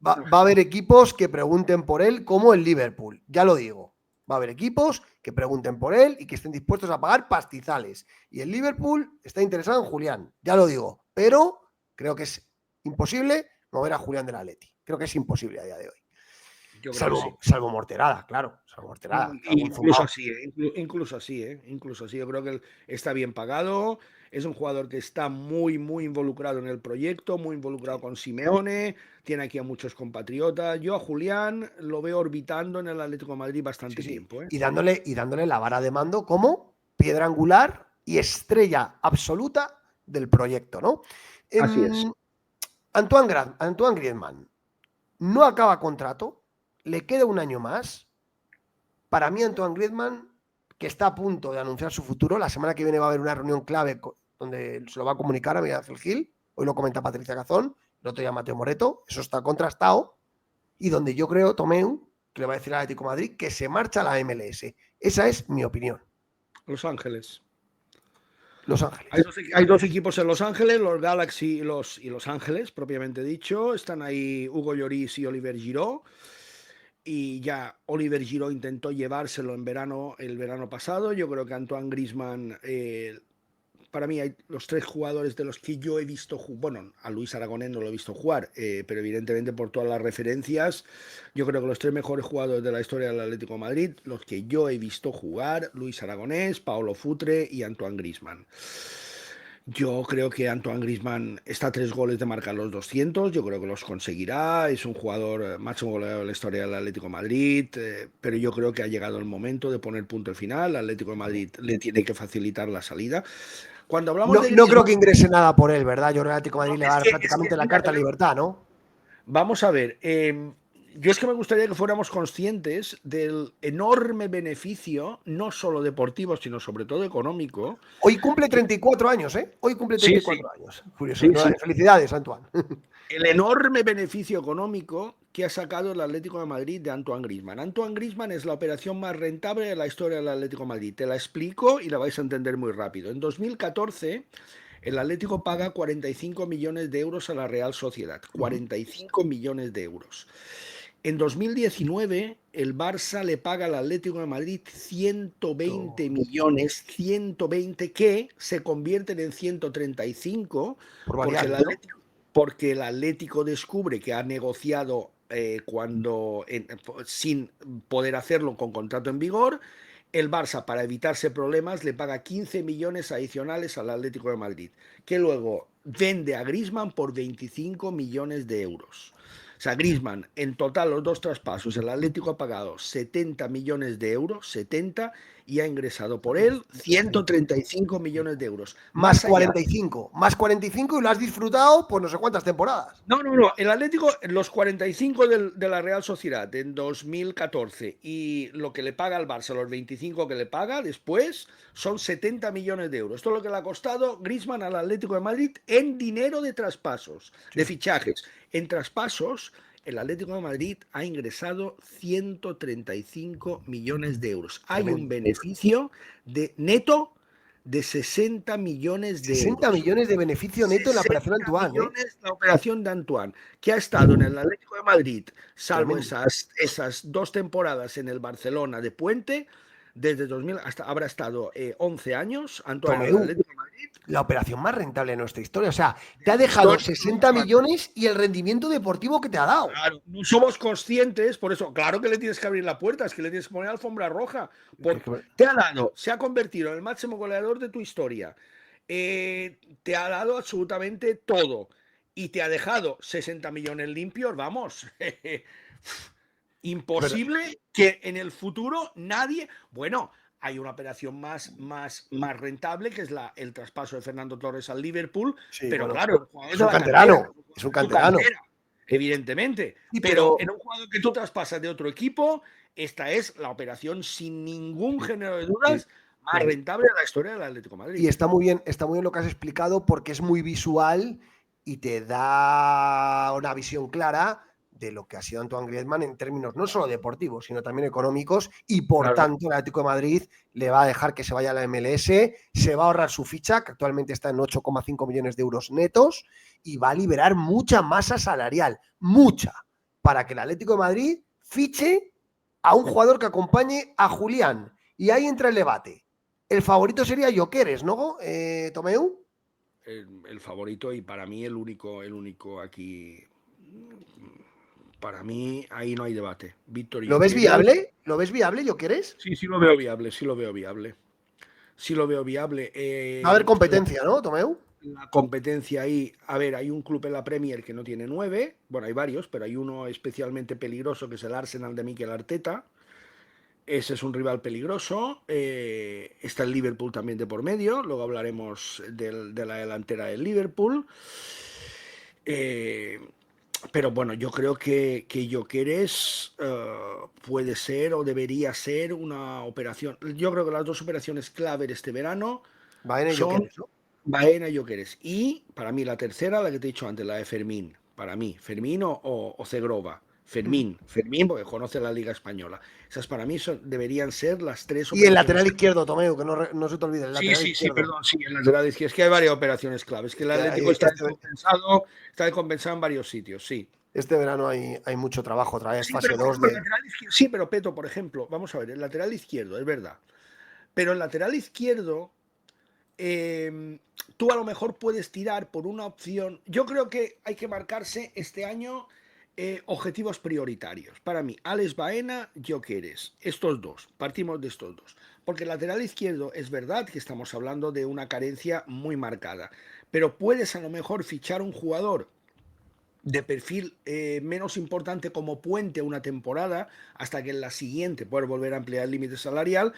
va a haber equipos que pregunten por él, como el Liverpool. Ya lo digo. Va a haber equipos que pregunten por él y que estén dispuestos a pagar pastizales. Y el Liverpool está interesado en Julián. Ya lo digo. Pero creo que es imposible mover a Julián del Atleti. Creo que es imposible a día de hoy. Salvo Morterada, claro. Salvo Morterada. Incluso así, incluso así. Yo creo que él está bien pagado. Es un jugador que está muy, muy involucrado en el proyecto, muy involucrado con Simeone. Tiene aquí a muchos compatriotas. Yo a Julián lo veo orbitando en el Atlético de Madrid bastante tiempo. Y dándole la vara de mando como piedra angular y estrella absoluta del proyecto, ¿no? Así es. Antoine Griezmann no acaba contrato, le queda un año más. Para mí, Antoine Griezmann, que está a punto de anunciar su futuro, la semana que viene va a haber una reunión clave donde se lo va a comunicar a Miguel Ángel Gil. Hoy lo comenta Patricia Cazón, el otro día Mateo Moreto, eso está contrastado. Y donde yo creo, Tomeu, que le va a decir al Atlético de Madrid, que se marcha a la MLS. Esa es mi opinión. Los Ángeles. Hay dos equipos en Los Ángeles, los Galaxy y Los Ángeles, propiamente dicho. Están ahí Hugo Lloris y Oliver Giroud. Y ya Oliver Giroud intentó llevárselo el verano pasado. Yo creo que Antoine Griezmann, para mí hay los tres jugadores de los que yo he visto jugar. Bueno, a Luis Aragonés no lo he visto jugar, pero evidentemente por todas las referencias, yo creo que los tres mejores jugadores de la historia del Atlético de Madrid, los que yo he visto jugar, Luis Aragonés, Paolo Futre y Antoine Griezmann. Yo creo que Antoine Griezmann está a 3 goles de marcar los 200, yo creo que los conseguirá, es un jugador máximo goleador de la historia del Atlético de Madrid, pero yo creo que ha llegado el momento de poner punto final. El Atlético de Madrid le tiene que facilitar la salida. Cuando hablamos de no creo que ingrese nada por él, ¿verdad? Yo creo que el Atlético de Madrid le va a dar prácticamente la carta a libertad, ¿no? Vamos a ver, yo es que me gustaría que fuéramos conscientes del enorme beneficio, no solo deportivo, sino sobre todo económico. Hoy cumple 34 años, ¿eh? Hoy cumple 34 años. Curioso. Felicidades, Antoine. El enorme beneficio económico que ha sacado el Atlético de Madrid de Antoine Griezmann. Antoine Griezmann es la operación más rentable de la historia del Atlético de Madrid. Te la explico y la vais a entender muy rápido. En 2014... el Atlético paga 45 millones de euros a la Real Sociedad. 45 millones de euros. En 2019, el Barça le paga al Atlético de Madrid 120 millones, 120 que se convierten en 135 porque el Atlético descubre que ha negociado sin poder hacerlo con contrato en vigor. El Barça, para evitarse problemas, le paga 15 millones adicionales al Atlético de Madrid, que luego vende a Griezmann por 25 millones de euros. O sea, Griezmann, en total los dos traspasos, el Atlético ha pagado 70 millones de euros, 70, y ha ingresado por él 135 millones de euros. Más 45 y lo has disfrutado por no sé cuántas temporadas. No. El Atlético, los 45 de la Real Sociedad en 2014 y lo que le paga al Barça, los 25 que le paga después, son 70 millones de euros. Esto es lo que le ha costado Griezmann al Atlético de Madrid en dinero de traspasos, de fichajes. En traspasos, el Atlético de Madrid ha ingresado 135 millones de euros. Hay un beneficio neto de 60 millones de 60 euros. Millones de beneficio neto en la operación Antoine. La operación de Antoine, que ha estado en el Atlético de Madrid, salvo esas 2 temporadas en el Barcelona de Puente, desde 2000 hasta habrá estado 11 años, Antoine en el Atlético de Madrid. La operación más rentable de nuestra historia. O sea, te ha dejado 60 millones y el rendimiento deportivo que te ha dado. Claro, no somos conscientes, por eso, claro que le tienes que abrir la puerta, es que le tienes que poner alfombra roja. Te ha dado, se ha convertido en el máximo goleador de tu historia. Te ha dado absolutamente todo. Y te ha dejado 60 millones limpios, vamos. Imposible que en el futuro nadie... Bueno, hay una operación más rentable, que es el traspaso de Fernando Torres al Liverpool, pero claro, es un canterano. Es un canterano. Evidentemente. Sí, pero en un jugador que tú traspasas de otro equipo, esta es la operación sin ningún género de dudas más rentable de la historia del Atlético de Madrid. Y está muy bien lo que has explicado, porque es muy visual y te da una visión clara de lo que ha sido Antoine Griezmann en términos no solo deportivos, sino también económicos, y por Claro. tanto el Atlético de Madrid le va a dejar que se vaya a la MLS, se va a ahorrar su ficha, que actualmente está en 8,5 millones de euros netos, y va a liberar mucha masa salarial, mucha, para que el Atlético de Madrid fiche a un jugador que acompañe a Julián. Y ahí entra el debate. El favorito sería Gyökeres, ¿no, Tomeu? El favorito y para mí el único aquí. Para mí ahí no hay debate. Víctor ¿Lo ves Gyökeres. viable? ¿Lo ves viable, Gyökeres? Sí, lo veo viable, sí lo veo viable. Sí lo veo viable. Va a haber competencia, ¿no, Tomeu? La competencia ahí, a ver, hay un club en la Premier que no tiene 9, bueno, hay varios, pero hay uno especialmente peligroso que es el Arsenal de Mikel Arteta. Ese es un rival peligroso. Está el Liverpool también de por medio. Luego hablaremos de la delantera del Liverpool. Pero bueno, yo creo que Gyökeres puede ser o debería ser una operación. Yo creo que las dos operaciones clave de este verano Baena y son Gyökeres, ¿no? Baena y Gyökeres. Y para mí la tercera, la que te he dicho antes, la de Fermín. Para mí, Fermín o Cegrova. Fermín, porque conoce la Liga Española. Esas para mí deberían ser las tres Y el operaciones. lateral izquierdo, Tomeu, que no se te olvide. El lateral Sí, izquierdo. perdón, sí, el lateral izquierdo. Es que hay varias operaciones claves. Que el Atlético está descompensado en varios sitios, sí. Este verano hay mucho trabajo otra vez, Sí, fase pero, 2 ejemplo, de... sí, pero Peto, por ejemplo, vamos a ver, el lateral izquierdo, es verdad. Pero el lateral izquierdo, tú a lo mejor puedes tirar por una opción. Yo creo que hay que marcarse este año objetivos prioritarios. Para mí, Alex Baena, Gyökeres, estos dos, partimos de estos dos. Porque el lateral izquierdo es verdad que estamos hablando de una carencia muy marcada, pero puedes a lo mejor fichar un jugador de perfil menos importante como puente una temporada hasta que en la siguiente puedas volver a ampliar el límite salarial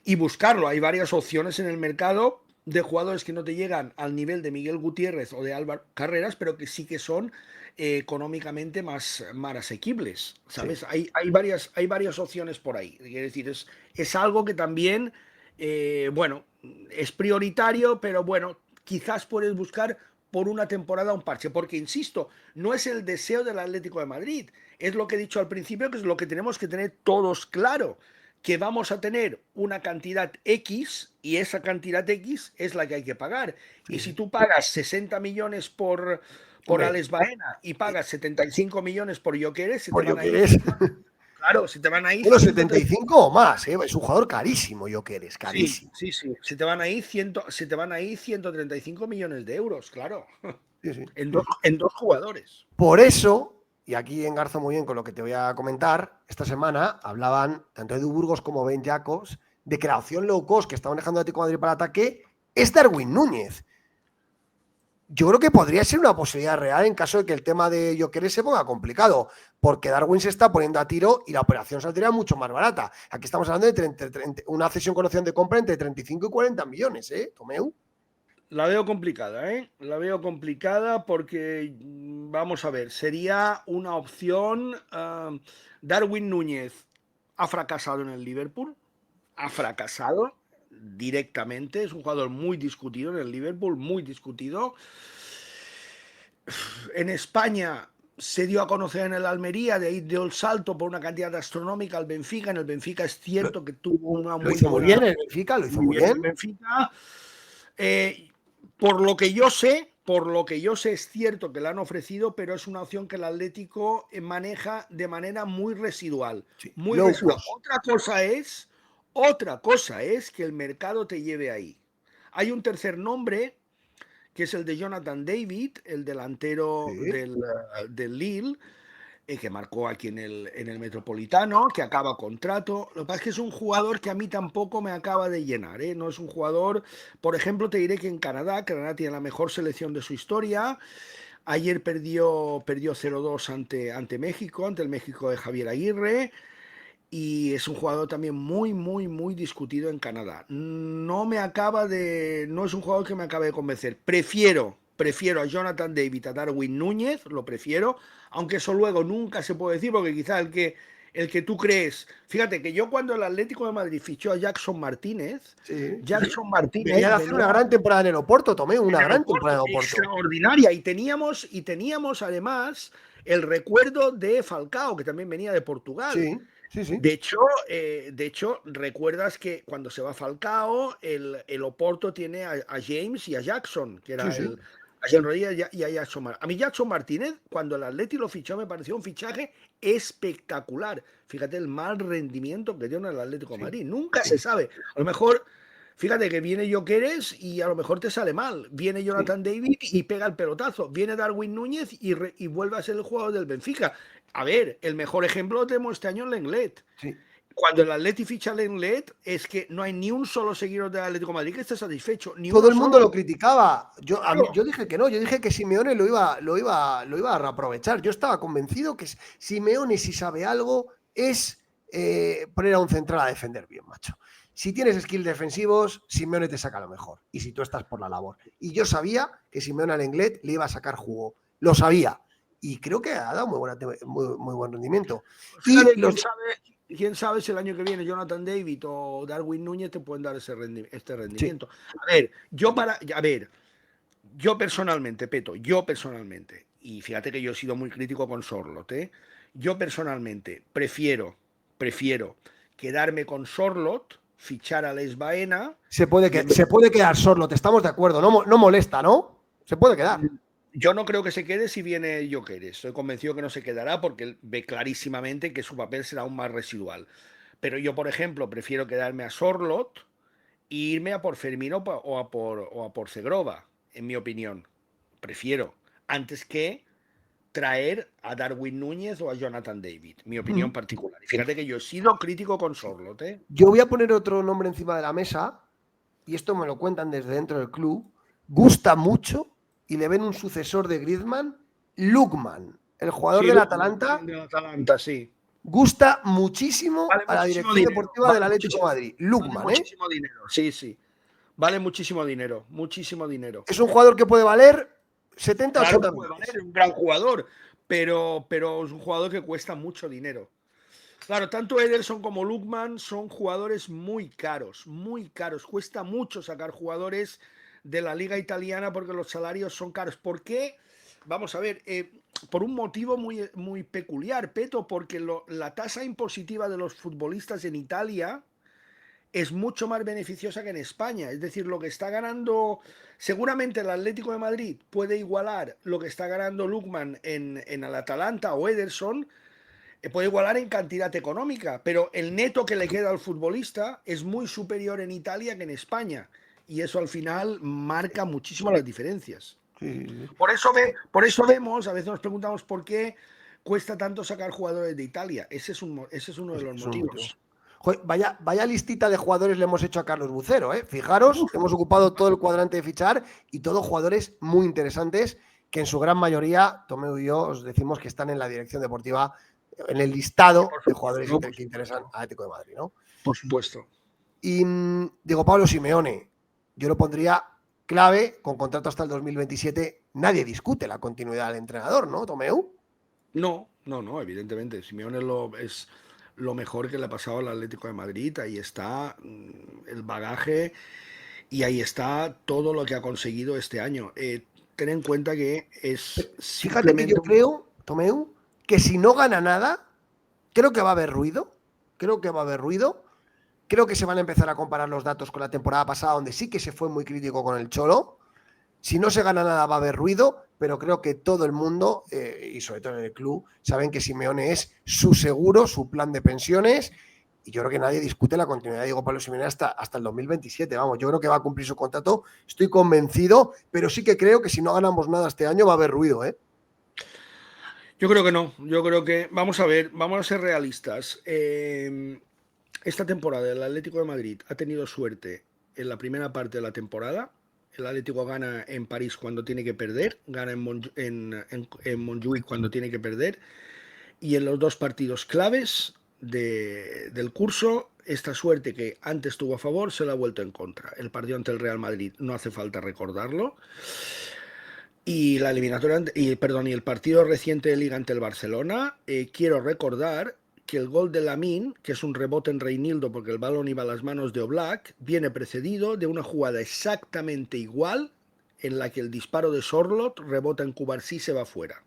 y buscarlo. Hay varias opciones en el mercado de jugadores que no te llegan al nivel de Miguel Gutiérrez o de Álvaro Carreras, pero que sí que son económicamente más asequibles, ¿sabes? Sí. Hay varias opciones por ahí. Es decir, es algo que también, bueno, es prioritario, pero bueno, quizás puedes buscar por una temporada un parche, porque insisto, no es el deseo del Atlético de Madrid, es lo que he dicho al principio, que es lo que tenemos que tener todos claro, que vamos a tener una cantidad X y esa cantidad X es la que hay que pagar. Sí. Y si tú pagas 60 millones por Alex Baena y pagas 75 millones por Gyökeres, se te van a ir. Claro, se te van a ir. Bueno, 75 o más, ¿eh? Es un jugador carísimo, Gyökeres, carísimo. Sí. Se te van a ir 135 millones de euros, claro. Sí. En dos jugadores. Por eso, y aquí engarzo muy bien con lo que te voy a comentar, esta semana hablaban tanto Edu Burgos como Ben Jacobs de que la opción low cost que está manejando Atlético de Madrid para el ataque es Darwin Núñez. Yo creo que podría ser una posibilidad real en caso de que el tema de Gyökeres se ponga complicado, porque Darwin se está poniendo a tiro y la operación saldría mucho más barata. Aquí estamos hablando de una cesión con opción de compra entre 35 y 40 millones, Tomeu. La veo complicada, La veo complicada porque, vamos a ver, sería una opción. Darwin Núñez ha fracasado en el Liverpool, ha fracasado directamente, es un jugador muy discutido en el Liverpool, muy discutido. En España se dio a conocer en el Almería, de ahí dio el salto por una cantidad astronómica al Benfica. En el Benfica es cierto que tuvo una muy buena... Muy bien en el Benfica, lo hizo muy bien. En el Benfica. Por lo que yo sé, es cierto que le han ofrecido, pero es una opción que el Atlético maneja de manera muy residual. Sí, muy residual. Otra cosa es que el mercado te lleve ahí. Hay un tercer nombre, que es el de Jonathan David, el delantero del Lille, que marcó aquí en el Metropolitano, que acaba contrato. Lo que pasa es que es un jugador que a mí tampoco me acaba de llenar, ¿eh? No es un jugador, por ejemplo, te diré que en Canadá tiene la mejor selección de su historia. Ayer perdió 0-2 ante México, ante el México de Javier Aguirre, y es un jugador también muy discutido en Canadá. No es un jugador que me acabe de convencer. Prefiero a Jonathan David, a Darwin Núñez, lo prefiero, aunque eso luego nunca se puede decir, porque quizá el que tú crees. Fíjate que yo cuando el Atlético de Madrid fichó a Jackson Martínez, Sí. Jackson Martínez Venía de hacer una gran temporada en el Oporto, Tomeu, una en el gran temporada en el Oporto. extraordinaria, y teníamos además el recuerdo de Falcao, que también venía de Portugal. Sí, sí, sí. De hecho, recuerdas que cuando se va Falcao, el Oporto tiene a James y a Jackson, que Sí, era sí. a Jean Rodríguez y a Jackson Martínez. A mí Jackson Martínez, cuando el Atleti lo fichó, me pareció un fichaje espectacular. Fíjate el mal rendimiento que dio en el Atlético de Sí, Madrid. Nunca sí, se sabe. A lo mejor, fíjate que viene Gyökeres y a lo mejor te sale mal. Viene sí. Jonathan David y pega el pelotazo. Viene Darwin Núñez y vuelve a ser el jugador del Benfica. A ver, el mejor ejemplo lo tenemos este año en Lenglet. Sí. Cuando el Atleti ficha a Lenglet, es que no hay ni un solo seguidor del Atlético de Madrid que esté satisfecho. Ni Todo uno el mundo lo solo. criticaba. Claro. Yo dije que no, yo dije que Simeone lo iba a reaprovechar. Yo estaba convencido que Simeone, si sabe algo, es poner a un central a defender bien, macho. Si tienes skills defensivos, Simeone te saca lo mejor. Y si tú estás por la labor. Y yo sabía que Simeone al Lenglet le iba a sacar jugo. Lo sabía. Y creo que ha dado muy buen rendimiento. Fíjate, Y los, quién sabe si el año que viene Jonathan David o Darwin Núñez te pueden dar este sí, rendimiento. A ver, yo personalmente, Peto, y fíjate que yo he sido muy crítico con Sorlot, ¿eh? Yo personalmente prefiero quedarme con Sorlot, fichar a Les Baena. se puede quedar solo, te estamos de acuerdo. No molesta, ¿no? Se puede quedar. Yo no creo que se quede si viene Gyökeres. Estoy convencido que no se quedará porque él ve clarísimamente que su papel será aún más residual. Pero yo, por ejemplo, prefiero quedarme a Sorlot e irme a por Firmino o a por Segrova, en mi opinión. Prefiero, antes que traer a Darwin Núñez o a Jonathan David, mi opinión particular. Y fíjate que yo he sido crítico con Sorlot, ¿eh? Yo voy a poner otro nombre encima de la mesa, y esto me lo cuentan desde dentro del club. Gusta mucho y le ven un sucesor de Griezmann, Lookman, el jugador Sí, del Atalanta. del Atalanta, sí. Gusta muchísimo Vale a la muchísimo dirección dinero. deportiva del Atlético de Madrid. Vale Lookman, ¿eh? muchísimo dinero. Sí, sí. Vale muchísimo dinero. Muchísimo dinero. Es un jugador que puede valer 70 o Claro 80 que puede millones. valer, es un gran jugador, pero es un jugador que cuesta mucho dinero. Claro, tanto Ederson como Lookman son jugadores muy caros, muy caros. Cuesta mucho sacar jugadores de la liga italiana porque los salarios son caros. ¿Por qué? Vamos a ver, por un motivo muy peculiar, Peto, porque la tasa impositiva de los futbolistas en Italia es mucho más beneficiosa que en España. Es decir, lo que está ganando, seguramente el Atlético de Madrid puede igualar lo que está ganando Lookman en el Atalanta o Ederson, puede igualar en cantidad económica, pero el neto que le queda al futbolista es muy superior en Italia que en España. Y eso al final marca muchísimo las diferencias. Sí. Por eso vemos, a veces nos preguntamos por qué cuesta tanto sacar jugadores de Italia. Ese es uno de los motivos. Joder, vaya listita de jugadores le hemos hecho a Carlos Bucero, ¿eh? Fijaros, hemos ocupado todo el cuadrante de fichar y todos jugadores muy interesantes que en su gran mayoría, Tomeu y yo, os decimos que están en la dirección deportiva, en el listado de jugadores que interesan a Atlético de Madrid, ¿no? Por supuesto. Y digo, Pablo Simeone, yo lo pondría clave, con contrato hasta el 2027, nadie discute la continuidad del entrenador, ¿no, Tomeu? No, evidentemente. Simeone es lo mejor que le ha pasado al Atlético de Madrid. Ahí está el bagaje y ahí está todo lo que ha conseguido este año. Ten en cuenta que es Fíjate que yo creo, Tomeu, que si no gana nada, creo que va a haber ruido. Creo que se van a empezar a comparar los datos con la temporada pasada, donde sí que se fue muy crítico con el Cholo. Si no se gana nada va a haber ruido, pero creo que todo el mundo, y sobre todo en el club, saben que Simeone es su seguro, su plan de pensiones, y yo creo que nadie discute la continuidad de Diego Pablo Simeone hasta el 2027. Vamos, yo creo que va a cumplir su contrato, estoy convencido, pero sí que creo que si no ganamos nada este año va a haber ruido, ¿eh? Yo creo que no, yo creo que, vamos a ver, vamos a ser realistas. Esta temporada el Atlético de Madrid ha tenido suerte en la primera parte de la temporada. El Atlético gana en París cuando tiene que perder, gana en Montjuic cuando tiene que perder, y en los dos partidos claves del curso, esta suerte que antes tuvo a favor se la ha vuelto en contra. El partido ante el Real Madrid, no hace falta recordarlo, y la eliminatoria y el partido reciente de Liga ante el Barcelona, quiero recordar que el gol de Lamine, que es un rebote en Reinildo porque el balón iba a las manos de Oblak, viene precedido de una jugada exactamente igual en la que el disparo de Sorloth rebota en Cubarsí y se va fuera.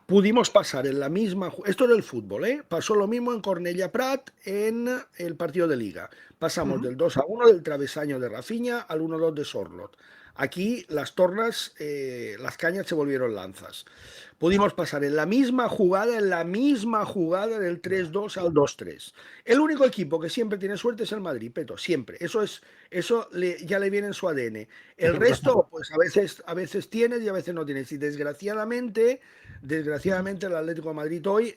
Pudimos pasar en la misma... Esto era el fútbol, ¿eh? Pasó lo mismo en Cornellà Prat en el partido de Liga. Pasamos del 2-1 del travesaño de Rafinha al 1-2 de Sorloth. Aquí las tornas, las cañas se volvieron lanzas. Pudimos pasar en la misma jugada del 3-2 al 2-3. El único equipo que siempre tiene suerte es el Madrid, Peto, siempre. Ya le viene en su ADN. El resto, pues a veces tienes y a veces no tienes. Y desgraciadamente el Atlético de Madrid hoy,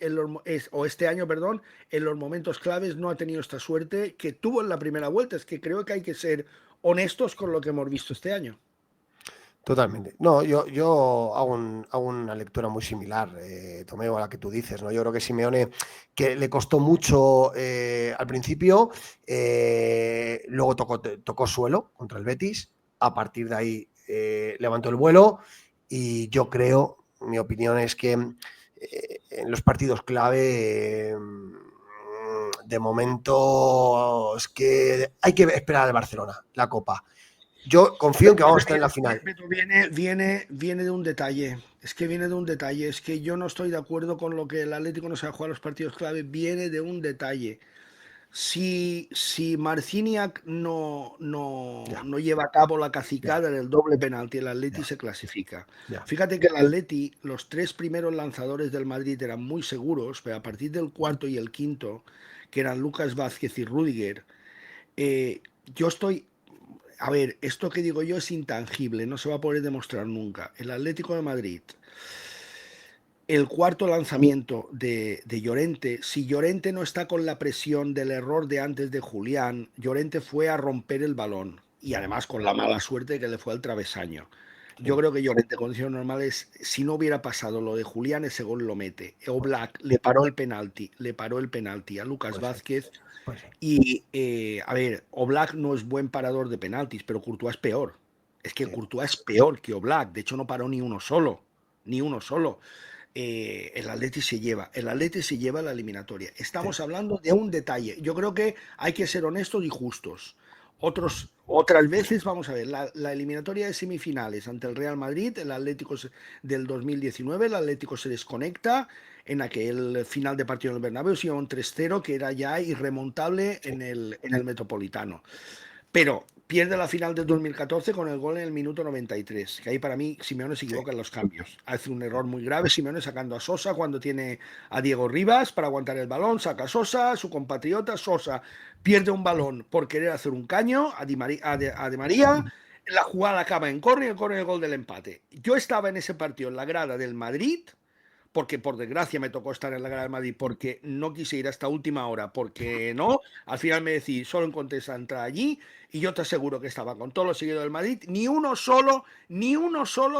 o este año, perdón, en los momentos claves no ha tenido esta suerte que tuvo en la primera vuelta. Es que creo que hay que ser honestos con lo que hemos visto este año. Totalmente. No, yo hago una lectura muy similar, Tomeo, a la que tú dices, ¿no? Yo creo que Simeone, que le costó mucho al principio, luego tocó suelo contra el Betis, a partir de ahí levantó el vuelo y yo creo, mi opinión es que en los partidos clave, de momento, es que hay que esperar al Barcelona, la Copa. Yo confío en que vamos a estar en la final. Viene de un detalle. Es que viene de un detalle. Es que yo no estoy de acuerdo con lo que el Atlético no se ha jugado los partidos clave. Viene de un detalle. Si Marciniak no lleva a cabo la cacicada del doble penalti, el Atleti se clasifica. Fíjate que el Atleti, los 3 primeros lanzadores del Madrid eran muy seguros, pero a partir del cuarto y el quinto, que eran Lucas Vázquez y Rüdiger, yo estoy... A ver, esto que digo yo es intangible, no se va a poder demostrar nunca. El Atlético de Madrid, el cuarto lanzamiento de Llorente, si Llorente no está con la presión del error de antes de Julián, Llorente fue a romper el balón y además con la mala suerte que le fue al travesaño. Yo creo que Llorente, en condiciones normales, si no hubiera pasado lo de Julián, ese gol lo mete. Oblak le paró el penalti a Lucas Vázquez. Y, a ver, Oblak no es buen parador de penaltis, pero Courtois es peor. Es que Courtois es peor que Oblak. De hecho, no paró ni uno solo. El Atleti se lleva la eliminatoria. Estamos hablando de un detalle. Yo creo que hay que ser honestos y justos. Otras veces, vamos a ver, la eliminatoria de semifinales ante el Real Madrid, el Atlético del 2019, el Atlético se desconecta en aquel final de partido en el Bernabéu, se iba un 3-0 que era ya irremontable en el Metropolitano. Pero pierde la final del 2014 con el gol en el minuto 93, que ahí para mí Simeone se equivoca en los cambios. Hace un error muy grave Simeone sacando a Sosa cuando tiene a Diego Rivas para aguantar el balón, saca a Sosa, su compatriota. Sosa pierde un balón por querer hacer un caño a Di María, la jugada acaba en córner, el gol del empate. Yo estaba en ese partido en la grada del Madrid, porque por desgracia me tocó estar en la grada del Madrid, porque no quise ir hasta última hora, porque no, al final me decidí, solo encontré esa entrada allí, y yo te aseguro que estaba con todos los seguidores del Madrid, ni uno solo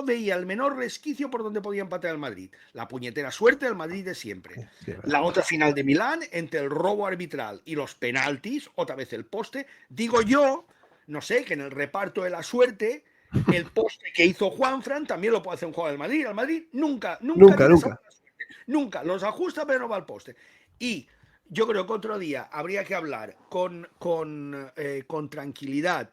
veía el menor resquicio por donde podía empatar el Madrid. La puñetera suerte del Madrid de siempre. La otra final de Milán, entre el robo arbitral y los penaltis, otra vez el poste, digo yo, no sé, que en el reparto de la suerte... El poste que hizo Juanfran también lo puede hacer un jugador del Madrid. Al Madrid nunca los ajusta, pero no va al poste. Y yo creo que otro día habría que hablar con tranquilidad,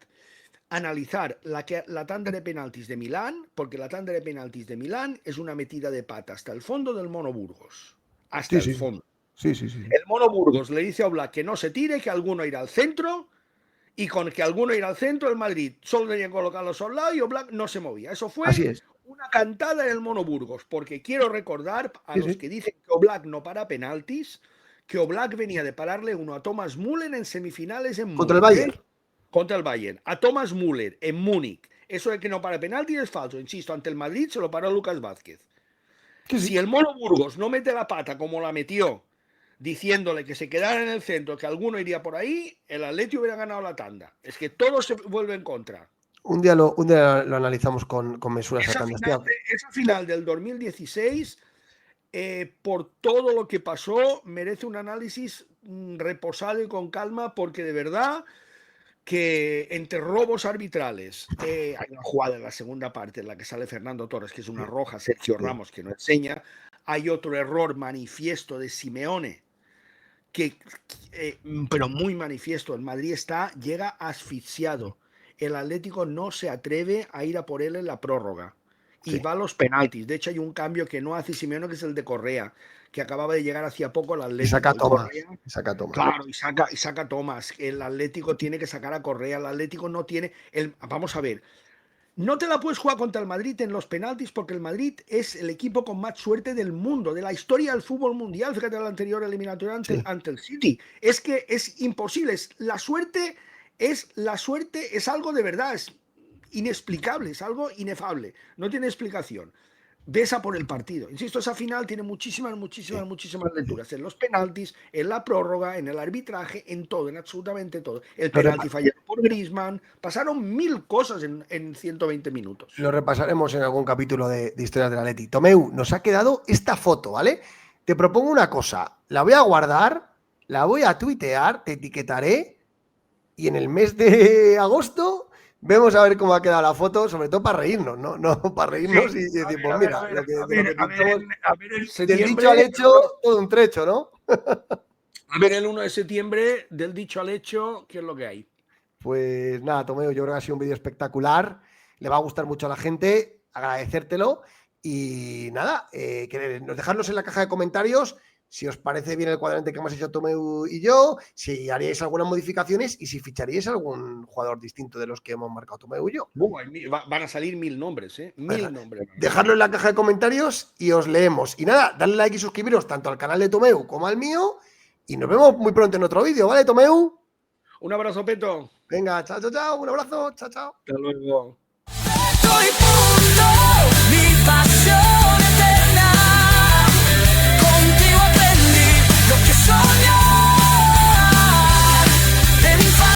analizar la tanda de penaltis de Milán, porque la tanda de penaltis de Milán es una metida de pata hasta el fondo del Mono Burgos. Hasta el fondo. Sí. El Mono Burgos le dice a Oblak que no se tire, que alguno irá al centro. Y con que alguno irá al centro, el Madrid solo tenía que colocarlo a un lado y Oblak no se movía. Eso fue una cantada en el Mono Burgos, porque quiero recordar a los que dicen que Oblak no para penaltis, que Oblak venía de pararle uno a Thomas Müller en semifinales en Múnich. Contra el Bayern. Contra el Bayern. A Thomas Müller en Múnich. Eso de que no para penaltis es falso. Insisto, ante el Madrid se lo paró Lucas Vázquez. Si el Mono Burgos no mete la pata como la metió, diciéndole que se quedara en el centro, que alguno iría por ahí, el Atleti hubiera ganado la tanda. Es que todo se vuelve en contra. Un día lo analizamos con mesura. Esa final del 2016, por todo lo que pasó, merece un análisis reposado y con calma, porque de verdad que entre robos arbitrales, hay una jugada en la segunda parte en la que sale Fernando Torres, que es una roja, Sergio Ramos, que no enseña. Hay otro error manifiesto de Simeone, pero muy manifiesto. El Madrid llega asfixiado. El Atlético no se atreve a ir a por él en la prórroga. Y va a los penaltis. De hecho, hay un cambio que no hace Simeone, que es el de Correa, que acababa de llegar hacía poco al Atlético. Y saca Thomas. Claro, y saca Thomas. El Atlético tiene que sacar a Correa. El Atlético no tiene... Vamos a ver. No te la puedes jugar contra el Madrid en los penaltis porque el Madrid es el equipo con más suerte del mundo, de la historia del fútbol mundial. Fíjate la anterior eliminatoria ante el City. Es que es imposible. La suerte es algo de verdad, es inexplicable, es algo inefable. No tiene explicación. Ves a por el partido. Insisto, esa final tiene muchísimas lecturas. En los penaltis, en la prórroga, en el arbitraje, en todo, en absolutamente todo. El penalti fallado por Griezmann. Pasaron 1000 cosas en 120 minutos. Lo repasaremos en algún capítulo de Historias del Atleti. Tomeu, nos ha quedado esta foto, ¿vale? Te propongo una cosa. La voy a guardar, la voy a tuitear, te etiquetaré y en el mes de agosto... Vemos a ver cómo ha quedado la foto, sobre todo para reírnos, ¿no? Para reírnos y decir, pues mira, del dicho al hecho, todo un trecho, ¿no? A ver, el 1 de septiembre, del dicho al hecho, ¿qué es lo que hay? Pues nada, Tomeu, yo creo que ha sido un vídeo espectacular, le va a gustar mucho a la gente, agradecértelo y nada, dejarnos en la caja de comentarios si os parece bien el cuadrante que hemos hecho Tomeu y yo, si haríais algunas modificaciones y si ficharíais algún jugador distinto de los que hemos marcado Tomeu y yo. Van a salir 1000 nombres, ¿eh? 1000 nombres. Dejadlo en la caja de comentarios y os leemos. Y nada, dadle like y suscribiros tanto al canal de Tomeu como al mío y nos vemos muy pronto en otro vídeo, ¿vale, Tomeu? Un abrazo, Peto. Venga, chao, un abrazo, chao. Hasta luego.